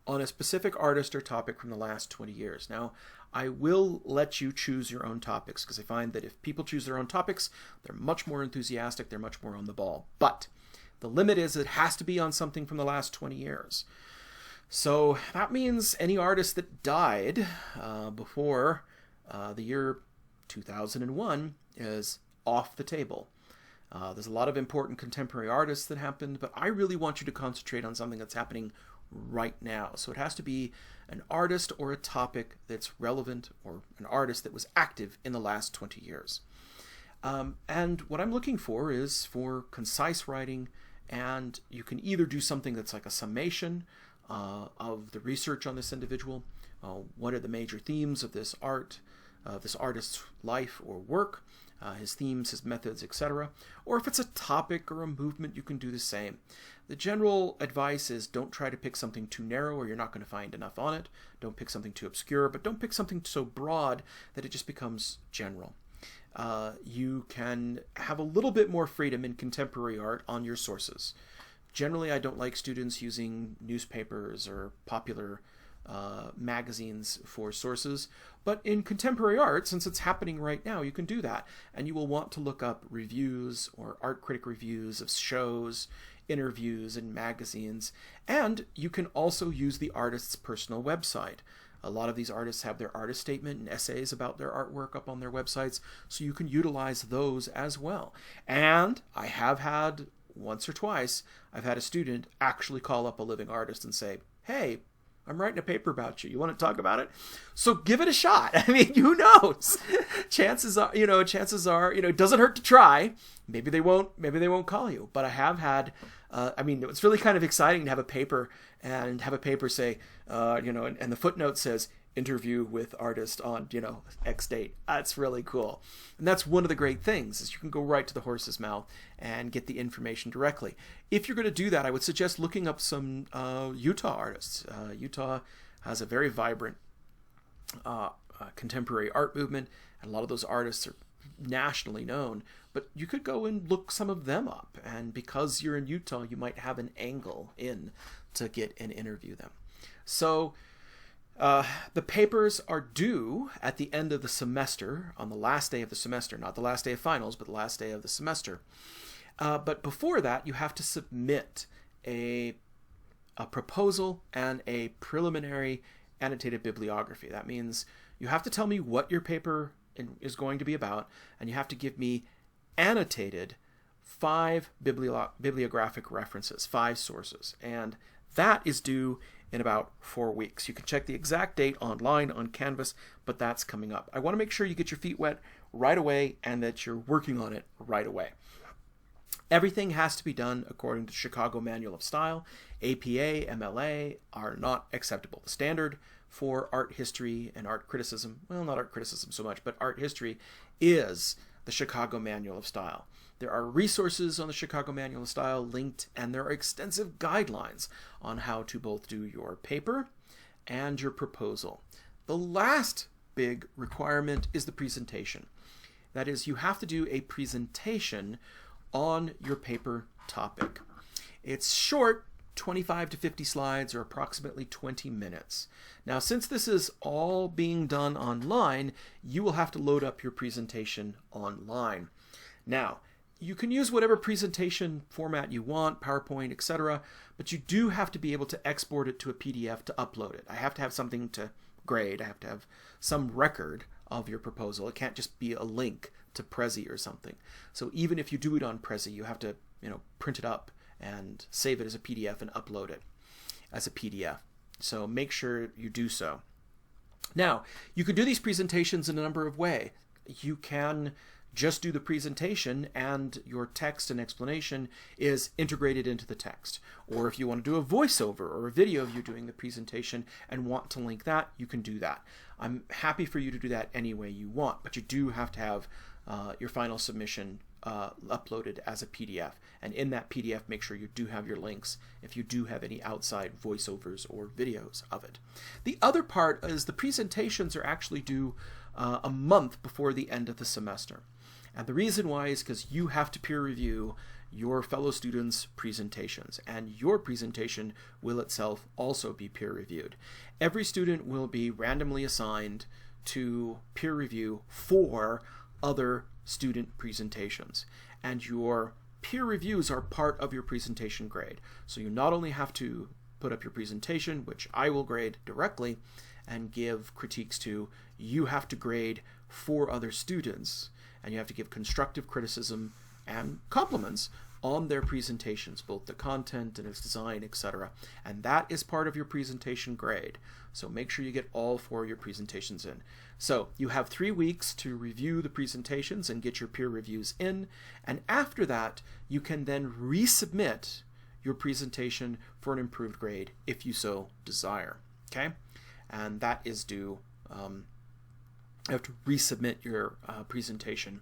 on a specific artist or topic from the last 20 years. Now, I will let you choose your own topics, because I find that if people choose their own topics, they're much more enthusiastic, they're much more on the ball. But the limit is it has to be on something from the last 20 years. So that means any artist that died before the year 2001 is off the table. There's a lot of important contemporary artists that happened, but I really want you to concentrate on something that's happening right now. So it has to be an artist or a topic that's relevant, or an artist that was active in the last 20 years. And what I'm looking for is for concise writing, and you can either do something that's like a summation of the research on this individual. What are the major themes of this artist's life or work, his themes, his methods, etc. Or if it's a topic or a movement, you can do the same. The general advice is don't try to pick something too narrow or you're not going to find enough on it. Don't pick something too obscure, but don't pick something so broad that it just becomes general. You can have a little bit more freedom in contemporary art on your sources. Generally, I don't like students using newspapers or popular magazines for sources, but in contemporary art, since it's happening right now, you can do that, and you will want to look up reviews or art critic reviews of shows, interviews in magazines, and you can also use the artist's personal website. A lot of these artists have their artist statement and essays about their artwork up on their websites, so you can utilize those as well. And I have had once or twice, I've had a student actually call up a living artist and say, "Hey, I'm writing a paper about you. You want to talk about it?" So give it a shot. I mean, who knows? Chances are, it doesn't hurt to try. Maybe they won't call you. But I have had, it's really kind of exciting to have a paper and have a paper say, and the footnote says, interview with artist on, X date. That's really cool. And that's one of the great things is you can go right to the horse's mouth and get the information directly. If you're going to do that, I would suggest looking up some Utah artists. Utah has a very vibrant contemporary art movement, and a lot of those artists are nationally known, but you could go and look some of them up, and because you're in Utah, you might have an angle in to get and interview them. So the papers are due at the end of the semester, on the last day of the semester, not the last day of finals, but the last day of the semester. But before that, you have to submit a proposal and a preliminary annotated bibliography. That means you have to tell me what your paper is going to be about, and you have to give me annotated 5 bibliographic references, 5 sources, and that is due in about 4 weeks. You can check the exact date online on Canvas, but that's coming up. I want to make sure you get your feet wet right away and that you're working on it right away. Everything has to be done according to Chicago Manual of Style. APA, MLA are not acceptable. The standard for art history and art criticism, well, not art criticism so much, but art history is the Chicago Manual of Style. There are resources on the Chicago Manual of Style linked, and there are extensive guidelines on how to both do your paper and your proposal. The last big requirement is the presentation. That is, you have to do a presentation on your paper topic. It's short, 25 to 50 slides, or approximately 20 minutes. Now, since this is all being done online, you will have to load up your presentation online. Now, you can use whatever presentation format you want, PowerPoint, etc., but you do have to be able to export it to a PDF to upload it. I have to have something to grade. I have to have some record of your proposal. It can't just be a link to Prezi or something. So even if you do it on Prezi, you have to, print it up and save it as a PDF and upload it as a PDF. So make sure you do so. Now, you can do these presentations in a number of ways. you can just do the presentation and your text and explanation is integrated into the text. Or if you want to do a voiceover or a video of you doing the presentation and want to link that, you can do that. I'm happy for you to do that any way you want, but you do have to have your final submission uploaded as a PDF. And in that PDF, make sure you do have your links if you do have any outside voiceovers or videos of it. The other part is the presentations are actually due a month before the end of the semester. And the reason why is because you have to peer review your fellow students' presentations, and your presentation will itself also be peer reviewed. Every student will be randomly assigned to peer review 4 other student presentations, and your peer reviews are part of your presentation grade. So you not only have to put up your presentation, which I will grade directly and give critiques to, you have to grade 4 other students, and you have to give constructive criticism and compliments on their presentations, both the content and its design, etc. And that is part of your presentation grade. So make sure you get all 4 of your presentations in. So you have 3 weeks to review the presentations and get your peer reviews in, and after that you can then resubmit your presentation for an improved grade if you so desire. Okay, and that is due. You have to resubmit your presentation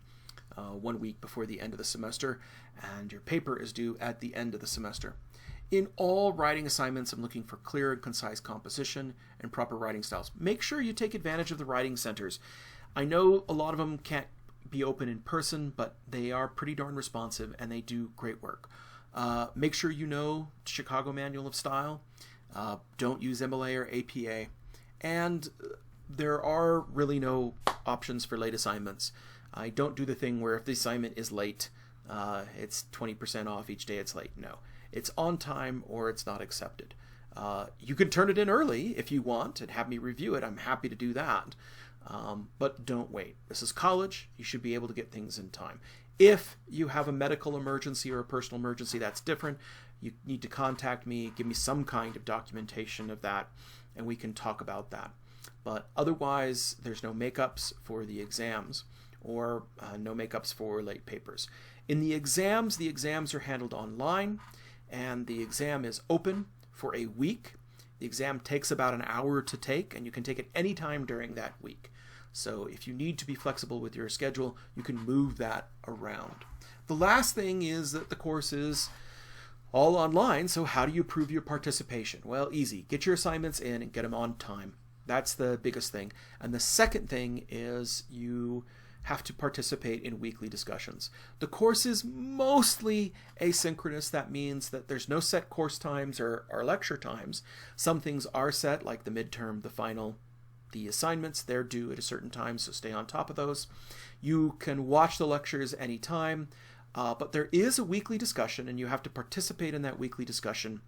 1 week before the end of the semester, and your paper is due at the end of the semester. In all writing assignments, I'm looking for clear and concise composition and proper writing styles. Make sure you take advantage of the writing centers. I know a lot of them can't be open in person, but they are pretty darn responsive and they do great work. Make sure you know Chicago Manual of Style. Don't use MLA or APA. And there are really no options for late assignments. I don't do the thing where if the assignment is late, it's 20% off each day it's late. No, it's on time or it's not accepted. You can turn it in early if you want and have me review it. I'm happy to do that. But don't wait. This is college. You should be able to get things in time. If you have a medical emergency or a personal emergency, that's different. You need to contact me, give me some kind of documentation of that, and we can talk about that. But otherwise, there's no makeups for the exams or no makeups for late papers. In the exams are handled online, and the exam is open for a week. The exam takes about an hour to take, and you can take it any time during that week. So if you need to be flexible with your schedule, you can move that around. The last thing is that the course is all online, so how do you prove your participation? Well, easy. Get your assignments in and get them on time. That's the biggest thing. And the second thing is you have to participate in weekly discussions. The course is mostly asynchronous. That means that there's no set course times or lecture times. Some things are set, like the midterm, the final, the assignments. They're due at a certain time, so stay on top of those. You can watch the lectures anytime, but there is a weekly discussion, and you have to participate in that weekly discussion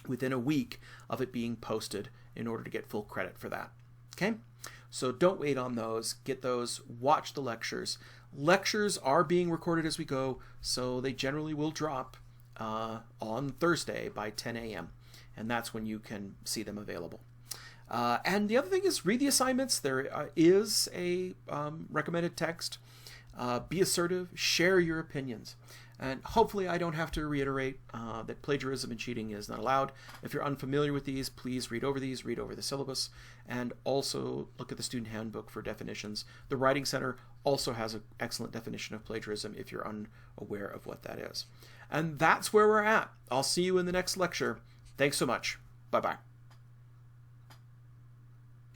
within a week of it being posted in order to get full credit for that. Okay? So don't wait on those. Get those. Watch the lectures. Lectures are being recorded as we go, so they generally will drop on Thursday by 10 a.m. And that's when you can see them available. And the other thing is read the assignments. There is a recommended text. Be assertive. Share your opinions. And hopefully I don't have to reiterate that plagiarism and cheating is not allowed. If you're unfamiliar with these, please read over these, read over the syllabus, and also look at the student handbook for definitions. The Writing Center also has an excellent definition of plagiarism if you're unaware of what that is. And that's where we're at. I'll see you in the next lecture. Thanks so much. Bye-bye.